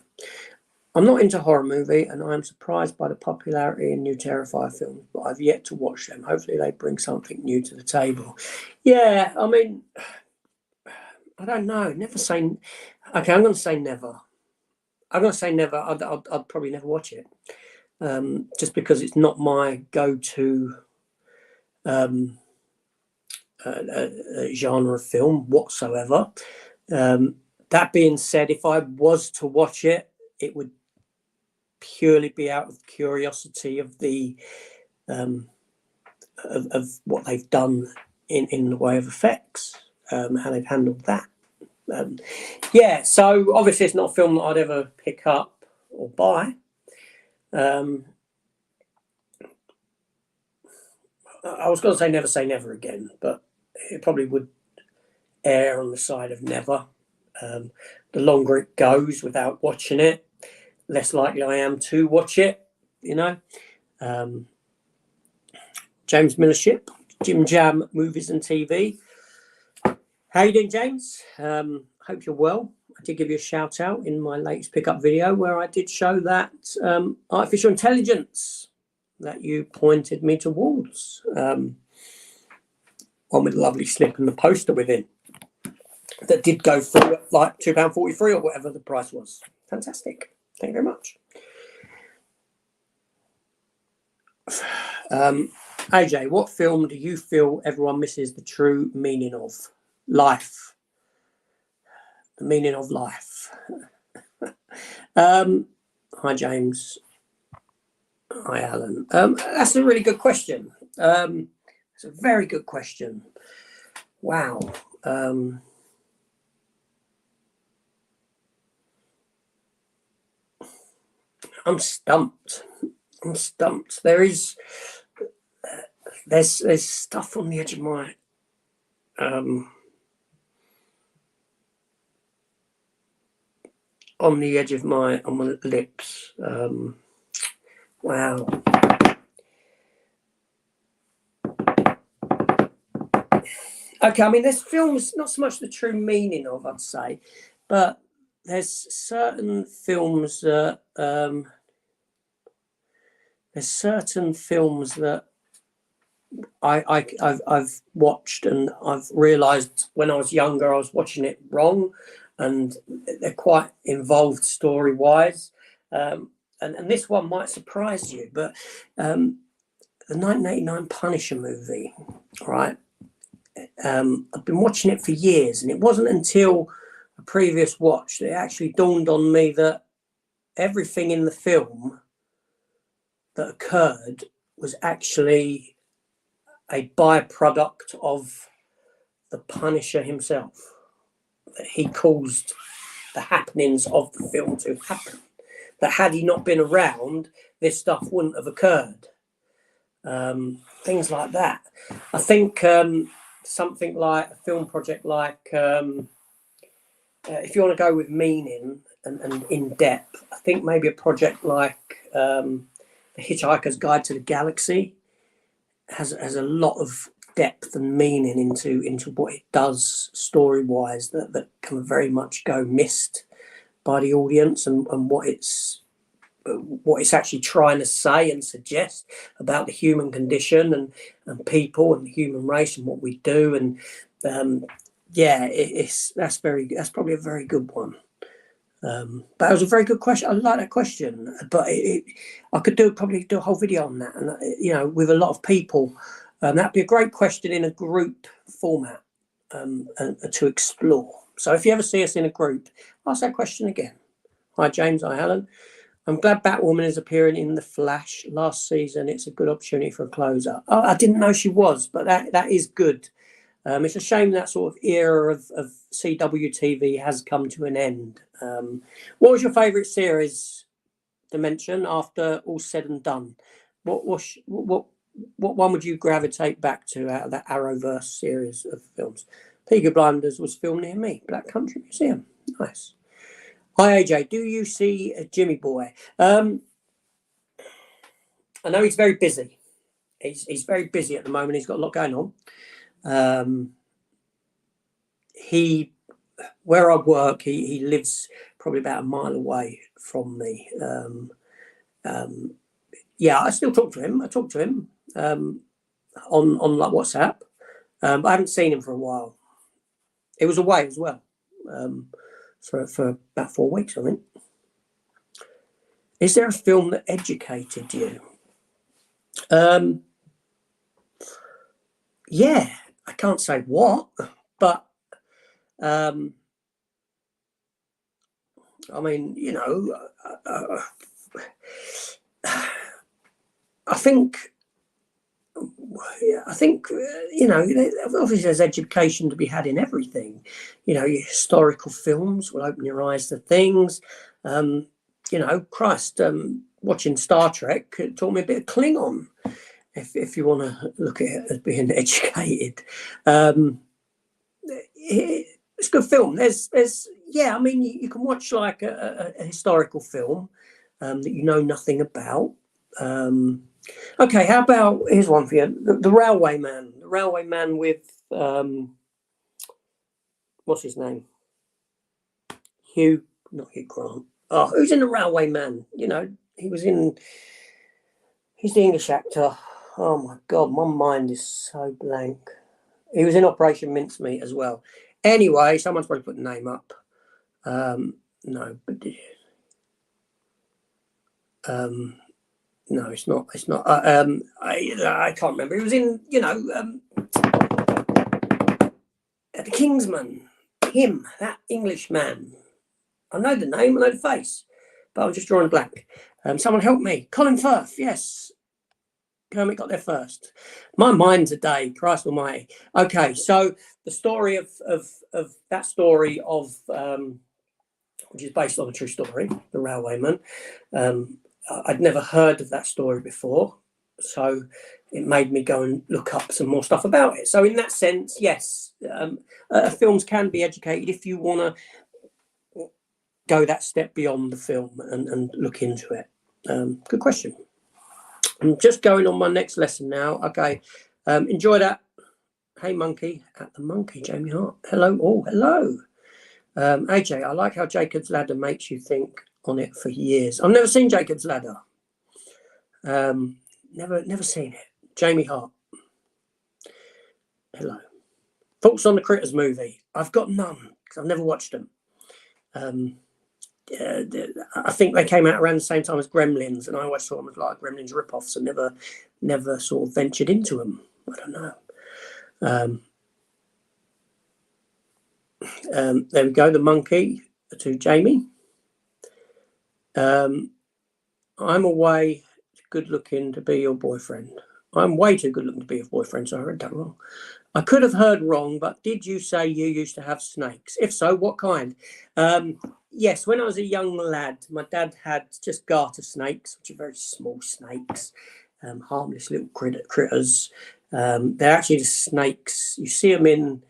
I'm not into horror movie, and I am surprised by the popularity in new Terrifier films, but I've yet to watch them. Hopefully they bring something new to the table. Yeah, I mean, I don't know. Never say... Okay, I'm going to say never. I'm going to say never. I'd probably never watch it. Just because it's not my go-to genre of film whatsoever. That being said, if I was to watch it, it would purely be out of curiosity of the of what they've done in the way of effects, how they've handled that. Yeah, so obviously it's not a film that I'd ever pick up or buy. I was going to say never again, but it probably would err on the side of never. The longer it goes without watching it, less likely I am to watch it, you know. James Millership, Jim Jam Movies and TV. How you doing, James? Hope you're well. I did give you a shout out in my latest pickup video where I did show that artificial intelligence that you pointed me towards. One with a lovely slip and the poster within. That did go for like £2.43 or whatever the price was. Fantastic. Thank you very much. AJ, what film do you feel everyone misses the true meaning of? Life. The meaning of life. Hi, James. Hi, Alan. That's a really good question. It's a very good question. Wow. I'm stumped. There's stuff on the edge of my on my lips. Wow. Okay, I mean, there's films, not so much the true meaning of, I'd say, but there's certain films that I've watched, and I've realised when I was younger I was watching it wrong, and they're quite involved story wise. And this one might surprise you, but the 1989 Punisher movie, right? I've been watching it for years, and it wasn't until a previous watch that it actually dawned on me that everything in the film that occurred was actually a byproduct of the Punisher himself. That he caused the happenings of the film to happen. That had he not been around, this stuff wouldn't have occurred. Things like that. I think something like a film project like, if you want to go with meaning and in depth, I think maybe a project like The Hitchhiker's Guide to the Galaxy has a lot of depth and meaning into what it does story wise that can very much go missed by the audience, and what it's actually trying to say and suggest about the human condition and people and the human race and what we do. And that's probably a very good one. But it was a very good question. I like that question, but I could probably do a whole video on that, and with a lot of people. That'd be a great question in a group format and to explore. So if you ever see us in a group, ask that question again. Hi, James. Hi, Helen. I'm glad Batwoman is appearing in The Flash last season. It's a good opportunity for a closer. Oh, I didn't know she was, but that is good. It's a shame that sort of era of CW TV has come to an end. What was your favourite series, Dimension, after all said and done? What one would you gravitate back to out of that Arrowverse series of films? Peaky Blinders was filmed near me. Black Country Museum. Nice. Hi, AJ. Do you see Jimmy Boy? I know he's very busy. He's very busy at the moment. He's got a lot going on. Where I work, he lives probably about a mile away from me. I still talk to him. I talk to him on like WhatsApp, but I haven't seen him for a while. He was away as well for about 4 weeks, I think. Is there a film that educated you? Yeah, I can't say what, but I mean, I think obviously there's education to be had in everything. Your historical films will open your eyes to things. Watching Star Trek, it taught me a bit of Klingon, if you want to look at it as being educated. It's a good film. You can watch like a historical film that you know nothing about. Okay, how about, here's one for you, the Railway Man. The Railway Man with what's his name? Not Hugh Grant. Oh, who's in The Railway Man? He's the English actor. Oh my God, my mind is so blank. He was in Operation Mincemeat as well. Anyway, someone's probably put the name up. No, it's not. It's not. I can't remember. He was in, The Kingsman. Him, that English man. I know the name, I know the face, but I'm just drawing a blank. Someone help me. Colin Firth, yes. Kermit got there first. My mind's a day, Christ almighty. Okay, so the story of that story of, which is based on a true story, The Railwayman. I'd never heard of that story before, so it made me go and look up some more stuff about it. So in that sense, yes, films can be educated if you want to go that step beyond the film and look into it. Good question. I'm just going on my next lesson now. Okay, enjoy that, Hey Monkey at the Monkey, Jamie Hart. Hello, all. Hello. AJ, I like how Jacob's Ladder makes you think on it for years. I've never seen Jacob's Ladder. Never seen it. Jamie Hart. Hello. Thoughts on the Critters movie? I've got none because I've never watched them. I think they came out around the same time as Gremlins, and I always saw them as like Gremlins rip-offs and never sort of ventured into them. I don't know. There we go. The Monkey to Jamie. I'm away good looking to be your boyfriend. I'm way too good looking to be your boyfriend, so I read that wrong. I could have heard wrong, but did you say you used to have snakes? If so, what kind? Yes, when I was a young lad, my dad had just garter snakes, which are very small snakes, harmless little critters. They're actually the snakes. You see them in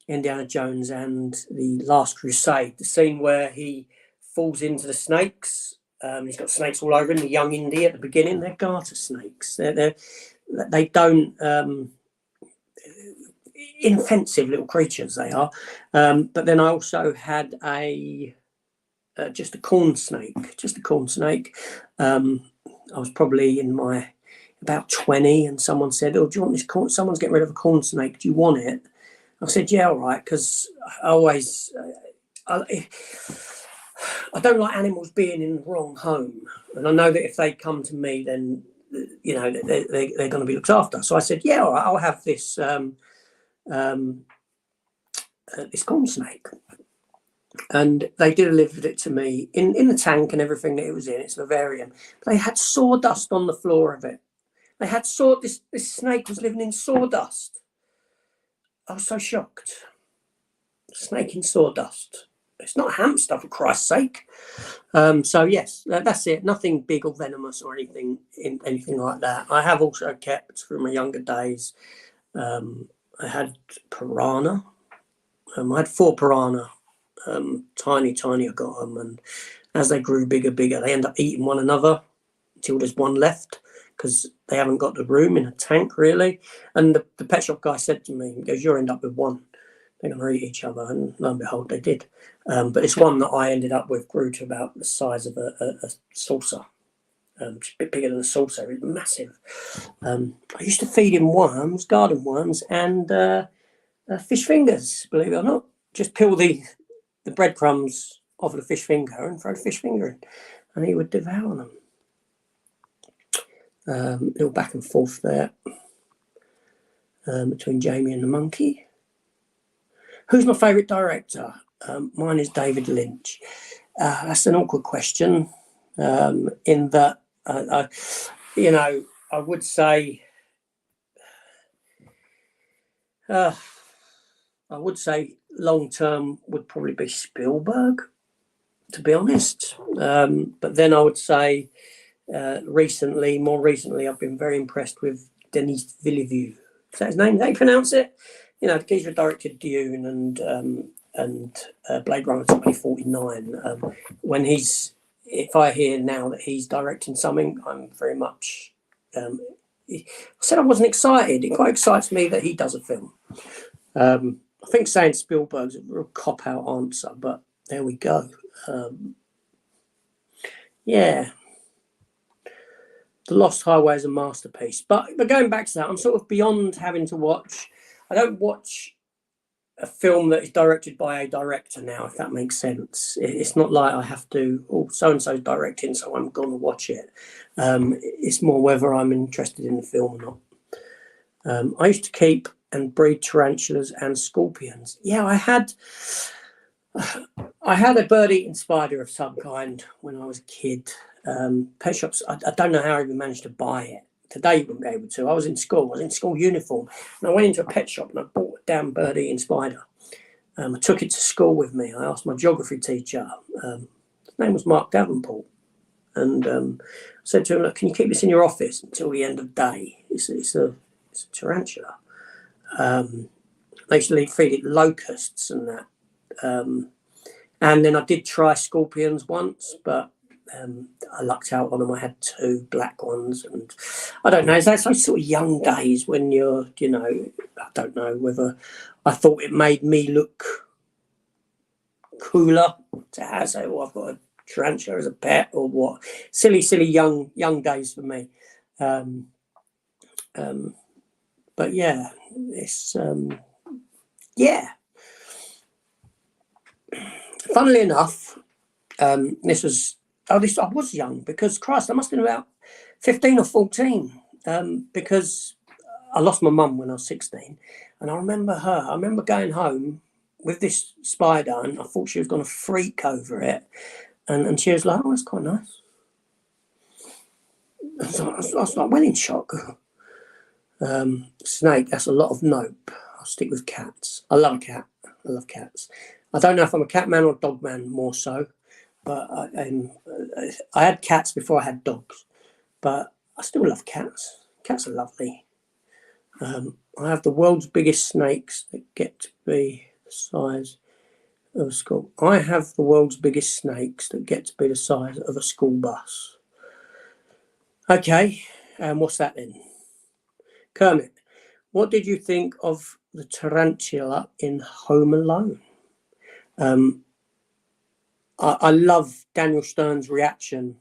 Indiana Jones and the Last Crusade, the scene where he falls into the snakes. He's got snakes all over him. The young Indy at the beginning, they're garter snakes. They don't inoffensive little creatures they are. But then I also had just a corn snake. I was probably in my about 20, and someone said, "Oh, do you want this corn? Someone's getting rid of a corn snake. Do you want it?" I said, "Yeah, all right," because I always. I don't like animals being in the wrong home, and I know that if they come to me, then they're going to be looked after. So I said, "Yeah, all right, I'll have this this corn snake," and they delivered it to me in the tank and everything that it was in. It's a vivarium. They had sawdust on the floor of it. They had this snake was living in sawdust. I was so shocked. Snake in sawdust. It's not a hamster, for Christ's sake. So yes, that's it. Nothing big or venomous or anything like that. I have also kept from my younger days. I had piranha. I had 4 piranha. Tiny. I got them, and as they grew bigger, they end up eating one another until there's one left because they haven't got the room in a tank really. And the pet shop guy said to me, he goes, "You'll end up with one. They're going to eat each other," and lo and behold, they did. But this one that I ended up with grew to about the size of a saucer. It's a bit bigger than a saucer. It's massive. I used to feed him worms, garden worms, and fish fingers, believe it or not. Just peel the breadcrumbs off of the fish finger and throw the fish finger in, and he would devour them. Little back and forth there between Jamie and the Monkey. Who's my favourite director? Mine is David Lynch. That's an awkward question. In that, I would say, long term would probably be Spielberg, to be honest. But then I would say, more recently, I've been very impressed with Denis Villeneuve. Is that his name? Is that how you pronounce it? The geezer directed Dune and Blade Runner 2049. If I hear now that he's directing something, I'm very much. I said I wasn't excited. It quite excites me that he does a film. I think saying Spielberg's a real cop-out answer, but there we go. Yeah. The Lost Highway is a masterpiece. But going back to that, I'm sort of beyond having to watch. I don't watch a film that is directed by a director now, if that makes sense. It's not like I have to, so-and-so's directing, so I'm going to watch it. It's more whether I'm interested in the film or not. I used to keep and breed tarantulas and scorpions. Yeah, I had a bird-eating spider of some kind when I was a kid. Pet shops, I don't know how I even managed to buy it. Today you wouldn't be able to. I was in school uniform, and I went into a pet shop and I bought a damn bird-eating spider. I took it to school with me. I asked my geography teacher, his name was Mark Davenport, and I said to him, "Look, can you keep this in your office until the end of the day? It's a tarantula." They used to feed it locusts and that. And then I did try scorpions once, but I lucked out on them. I had 2 black ones, and I don't know. It's those sort of young days when you're, I don't know whether I thought it made me look cooler to have. So I've got a tarantula as a pet, or what? Silly young days for me. But yeah, it's Funnily enough, this was. I was young because, Christ, I must have been about 15 or 14 because I lost my mum when I was 16. And I remember going home with this spider, and I thought she was going to freak over it. And she was like, oh, that's quite nice. So I was like, well in shock. Snake, that's a lot of nope. I'll stick with cats. I love a cat. I love cats. I don't know if I'm a cat man or dog man more so. But I had cats before I had dogs, but I still love cats. Cats are lovely. I have the world's biggest snakes that get to be the size of a school. I have the world's biggest snakes that get to be the size of a school bus. Okay, what's that then? Kermit, what did you think of the tarantula in Home Alone? I love Daniel Stern's reaction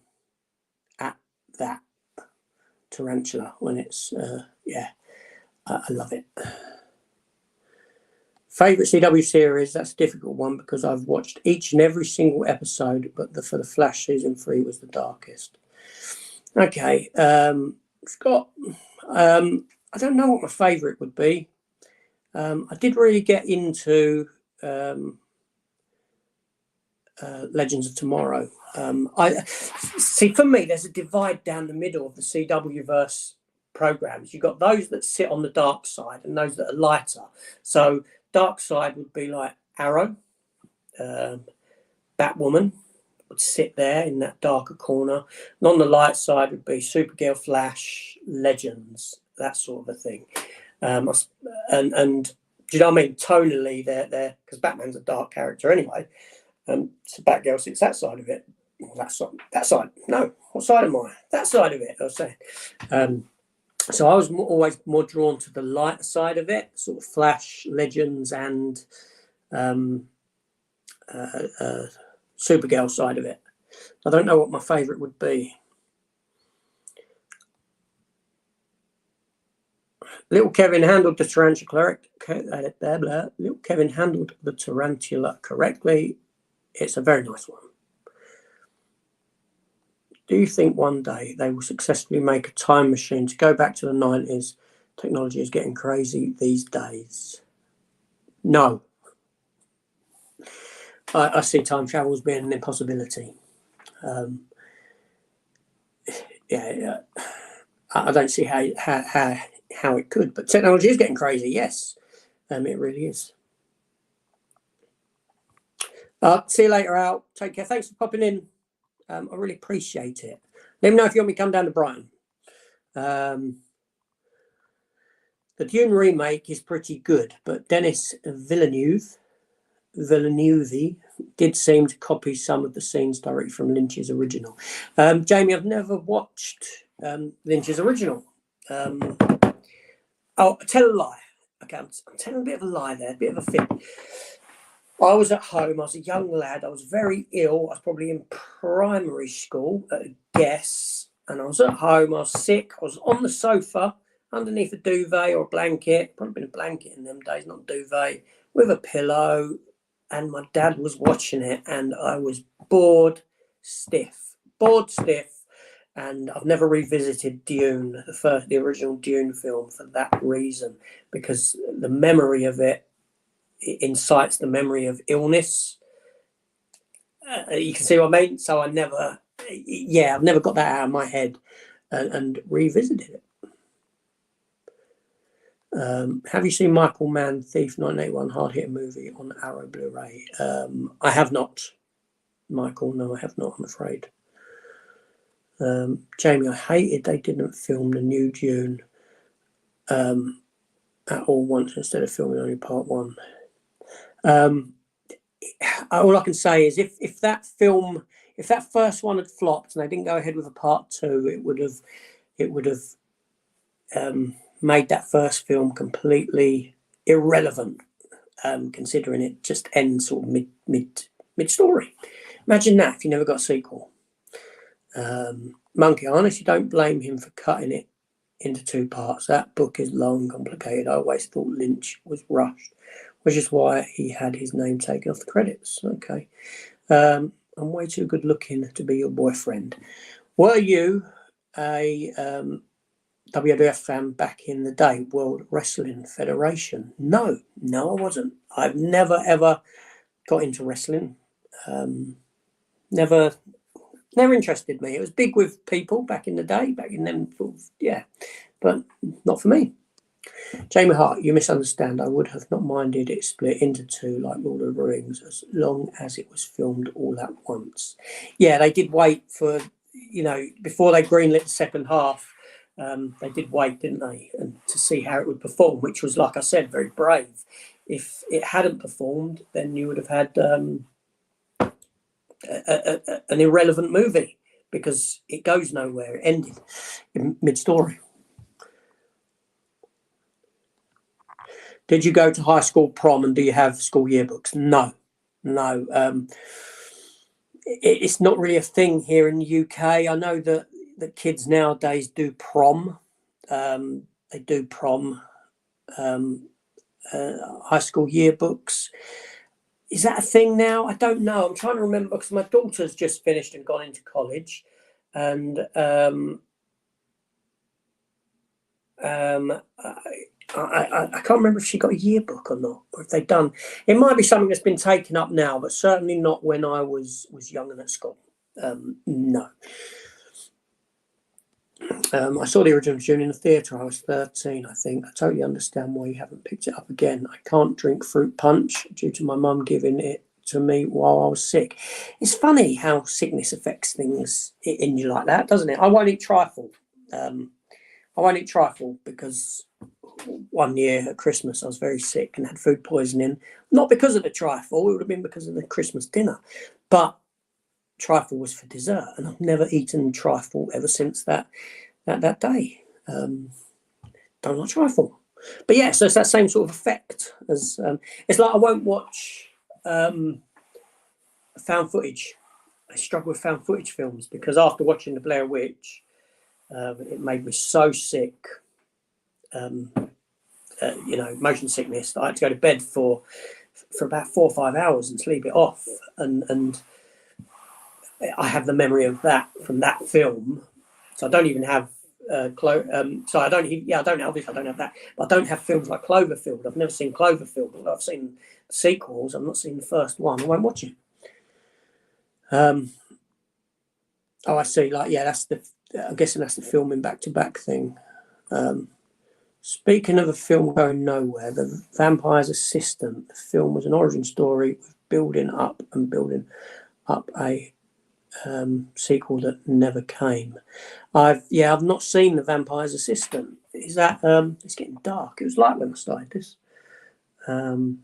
at that tarantula when it's, I love it. Favourite CW series? That's a difficult one because I've watched each and every single episode, but for the Flash season 3 was the darkest. Okay, Scott, I don't know what my favourite would be. I did really get into Legends of Tomorrow. I see, for me, there's a divide down the middle of the CW verse programs. You've got those that sit on the dark side and those that are lighter. So dark side would be like Arrow, Batwoman would sit there in that darker corner, and on the light side would be Supergirl, Flash, Legends, that sort of a thing. And do you know what I mean? Tonally, they're because Batman's a dark character anyway. So Batgirl sits that side of it. Well, that side. No, what side am I? That side of it, I was saying. So I was always more drawn to the lighter side of it, sort of Flash, Legends, and Supergirl side of it. I don't know what my favourite would be. Little Kevin handled the tarantula Little Kevin handled the tarantula correctly. It's a very nice one. Do you think one day they will successfully make a time machine to go back to the 90s? Technology is getting crazy these days. No. I see time travel as being an impossibility. I don't see how it could, but technology is getting crazy. Yes, it really is. See you later, Al. Take care. Thanks for popping in. I really appreciate it. Let me know if you want me to come down to Brighton. The Dune remake is pretty good, but Denis Villeneuve did seem to copy some of the scenes directly from Lynch's original. Jamie, I've never watched Lynch's original. I'll tell a lie. Okay, I'm telling a bit of a lie there, a bit of a fib. I was at home. I was a young lad. I was very ill. I was probably in primary school at a guess. And I was at home. I was sick. I was on the sofa underneath a duvet or a blanket. Probably been a blanket in them days, not duvet, with a pillow. And my dad was watching it. And I was bored stiff. And I've never revisited Dune, the original Dune film, for that reason. Because the memory of it incites the memory of illness. You can see what I mean? So I've never got that out of my head and revisited it. Have you seen Michael Mann Thief 1981 hard hitting movie on Arrow Blu-ray? I have not, Michael. No, I have not, I'm afraid. Jamie, I hated they didn't film the new Dune at all once instead of filming only part 1. All I can say is if that film, if that first one had flopped and they didn't go ahead with a part 2, it would have made that first film completely irrelevant, considering it just ends sort of mid story. Imagine that if you never got a sequel. Monkey, I honestly don't blame him for cutting it into 2 parts. That book is long and complicated. I always thought Lynch was rushed, which is why he had his name taken off the credits. Okay. I'm way too good looking to be your boyfriend. Were you a WWF fan back in the day, World Wrestling Federation? No, I wasn't. I've never, ever got into wrestling. Never interested me. It was big with people back in the day, back in them, yeah, but not for me. Jamie Hart, you misunderstand. I would have not minded it split into 2 like Lord of the Rings, as long as it was filmed all at once. Yeah, they did wait for, before they greenlit the second half, they did wait, didn't they, and to see how it would perform, which was, like I said, very brave. If it hadn't performed, then you would have had an irrelevant movie, because it goes nowhere. It ended in mid-story. Did you go to high school prom, and do you have school yearbooks? No. It's not really a thing here in the UK. I know that the kids nowadays do prom. They do prom, high school yearbooks. Is that a thing now? I don't know. I'm trying to remember, because my daughter's just finished and gone into college, and I can't remember if she got a yearbook or not, or if they've done. It might be something that's been taken up now, but certainly not when I was young and at school. No. I saw the original June in the theatre. I was 13, I think. I totally understand why you haven't picked it up again. I can't drink fruit punch due to my mum giving it to me while I was sick. It's funny how sickness affects things in you like that, doesn't it? I won't eat trifle. Because one year at Christmas I was very sick and had food poisoning. Not because of the trifle, it would have been because of the Christmas dinner. But trifle was for dessert, and I've never eaten trifle ever since that day. Don't like trifle. But yeah, so it's that same sort of effect as it's like I won't watch found footage. I struggle with found footage films, because after watching the Blair Witch, it made me so sick. Motion sickness. I had to go to bed for about 4 or 5 hours and sleep it off, and I have the memory of that from that film. So I don't even have I don't have that, but I don't have films like Cloverfield. I've never seen Cloverfield, although I've seen the sequels. I've not seen the first one. I won't watch it. I see. I'm guessing that's the filming back-to-back thing. Speaking of a film going nowhere, The Vampire's Assistant. The film was an origin story with building up a sequel that never came. I've not seen The Vampire's Assistant. Is that it's getting dark. It was light when I started this. So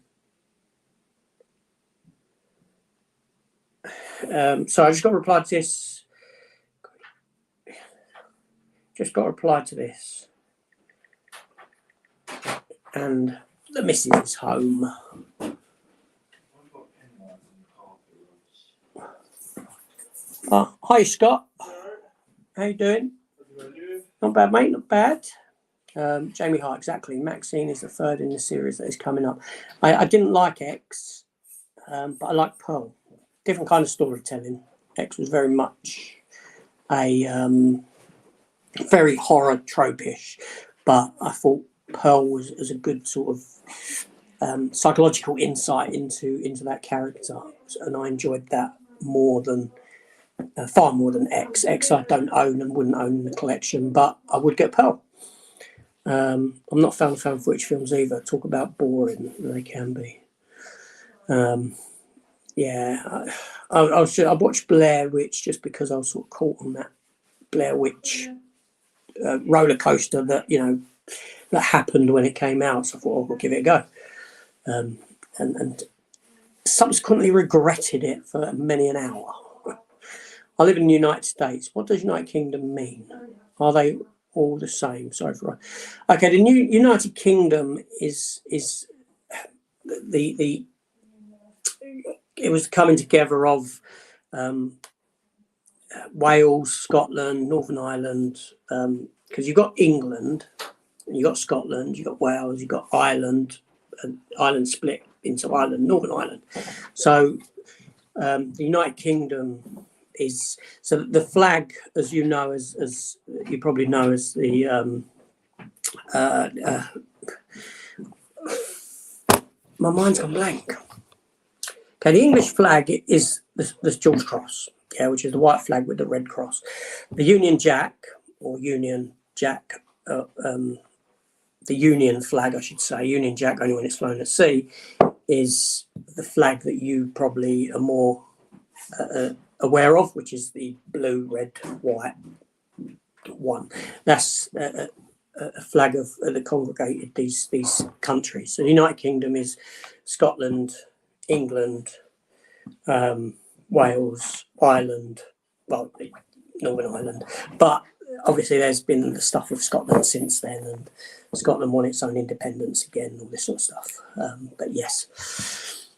I just got to reply to this. And the missus is home. Hi, Scott. How you doing? Not bad, mate. Not bad. Jamie Hart, exactly. Maxine is the third in the series that is coming up. I didn't like X, but I like Pearl. Different kind of storytelling. X was very much a very horror trope-ish, but I thought Pearl was a good sort of psychological insight into that character, and I enjoyed that far more than X. X I don't own and wouldn't own the collection, but I would get Pearl. I'm not found footage films either. Talk about boring, they can be. I watched Blair Witch just because I was sort of caught on that Blair Witch roller coaster that happened when it came out. So I thought, we'll give it a go, and subsequently regretted it for many an hour. I live in the United States. What does United Kingdom mean? Are they all the same? Sorry for. Okay, the new United Kingdom is the it was coming together of Wales, Scotland, Northern Ireland, because you've got England, you've got Scotland, you've got Wales, you've got Ireland, and Ireland split into Ireland, Northern Ireland. So the United Kingdom is, so the flag, as you know, as you probably know, as the my mind's gone blank. Okay, the English flag is the George Cross, yeah, which is the white flag with the red cross. The Union Jack, or Union Jack, the Union flag, I should say, Union Jack only when it's flown at sea, is the flag that you probably are more aware of, which is the blue, red, white one. That's a flag of that congregated these countries. So the United Kingdom is Scotland, England, Wales, Ireland, well, Northern Ireland. But obviously there's been the stuff with Scotland since then, and Scotland won its own independence again, all this sort of stuff. But yes,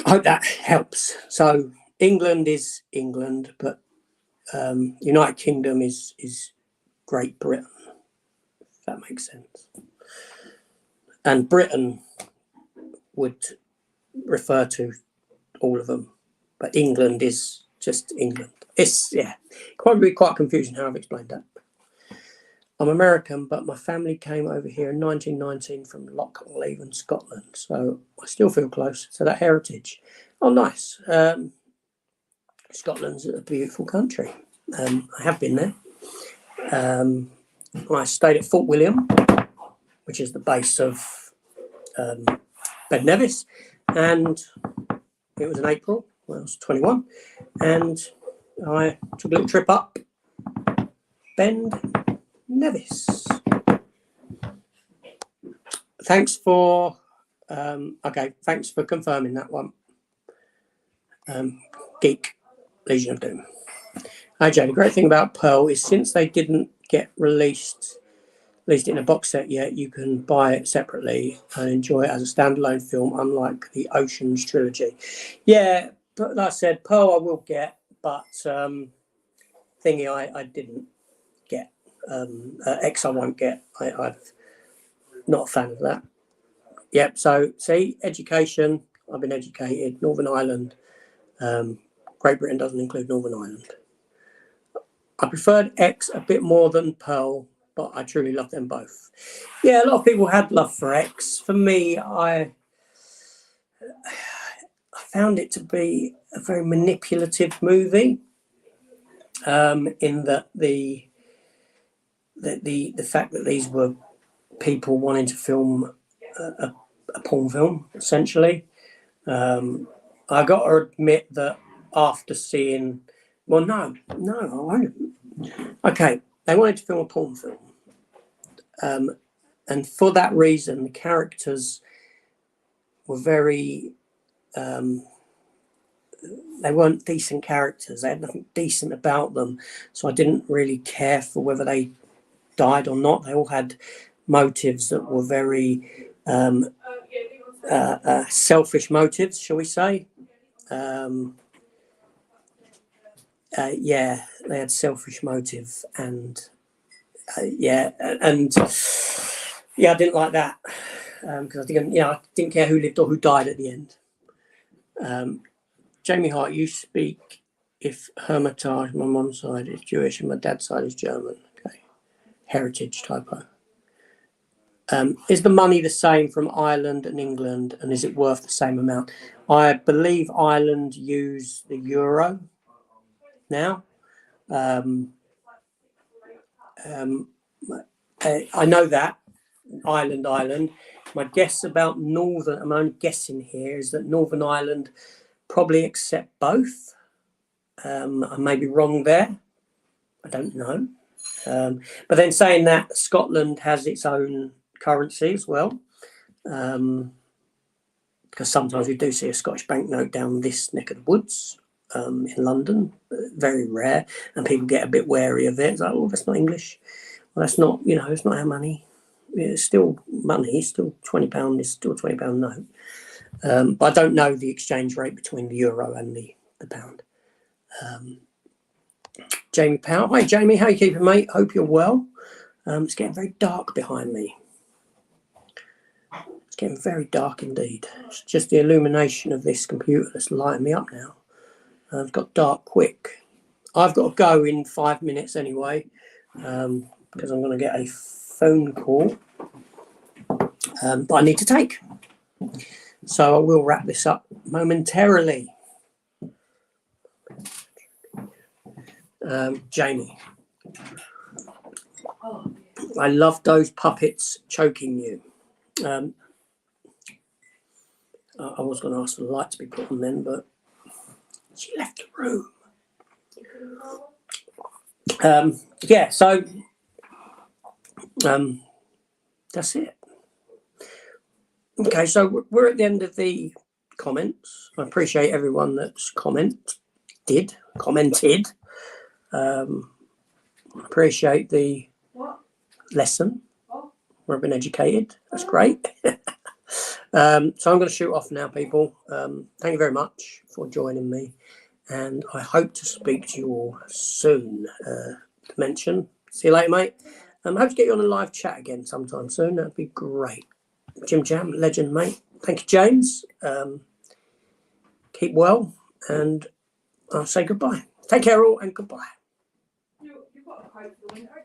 I hope that helps. So England is England, but United Kingdom is Great Britain, if that makes sense. And Britain would refer to all of them, but England is just England. It's, yeah, probably quite confusing how I've explained that. I'm American, but my family came over here in 1919 from Loch Leven, Scotland, so I still feel close to that heritage. Oh, nice. Scotland's a beautiful country. I have been there. I stayed at Fort William, which is the base of Ben Nevis, and it was in April when I was 21, and I took a little trip up Ben Nevis. Thanks for thanks for confirming that one. Geek Legion of Doom. AJ, the great thing about Pearl is since they didn't get released in a box set yet, you can buy it separately and enjoy it as a standalone film, unlike the Oceans trilogy. Yeah, but like I said, Pearl I will get, but Thingy I didn't get. X I won't get. I'm not a fan of that. Yep, so see, education, I've been educated. Northern Ireland, Great Britain doesn't include Northern Ireland. I preferred X a bit more than Pearl, but I truly love them both. Yeah, a lot of people had love for X. For me, I found it to be a very manipulative movie, in that the fact that these were people wanting to film a porn film, essentially. I got to admit that after seeing, well, no, I won't. Okay, they wanted to film a porn film. And for that reason, the characters were very, they weren't decent characters. They had nothing decent about them. So I didn't really care for whether they died or not. They all had motives that were very selfish motives, shall we say. Yeah, they had selfish motive, and I didn't like that because I didn't care who lived or who died at the end. Jamie Hart, you speak if Hermitage, my mum's side is Jewish and my dad's side is German. Okay, heritage typo. Is the money the same from Ireland and England, and is it worth the same amount? I believe Ireland use the euro now. I know that Ireland. My guess about Northern, I'm only guessing here, is that Northern Ireland probably accept both. I may be wrong there. I don't know. But then saying that, Scotland has its own currency as well. Because sometimes we do see a Scottish banknote down this neck of the woods. in London, very rare, and people get a bit wary of it. It's like, oh, that's not English. Well, that's not, it's not our money. It's still money. It's still £20. It's still a £20 note. But I don't know the exchange rate between the euro and the pound. Jamie Powell. Hi, Jamie. How you keeping, mate? Hope you're well. It's getting very dark behind me. It's getting very dark indeed. It's just the illumination of this computer that's lighting me up now. It's got dark quick. I've got to go in 5 minutes anyway, because I'm going to get a phone call that I need to take. So I will wrap this up momentarily. Jamie, I love those puppets choking you. I was going to ask for the light to be put on then, but she left the room. Yeah, so that's it. Okay, so we're at the end of the comments. I appreciate everyone that's commented. Appreciate the lesson. We've been educated. That's great. So I'm going to shoot off now, people. Thank you very much for joining me, and I hope to speak to you all soon. Dimension. See you later, mate. Hope to get you on a live chat again sometime soon. That'd be great. Jim Jam, legend, mate. Thank you, James. Keep well, and I'll say goodbye. Take care, all, and goodbye. You've got a quote for the winter.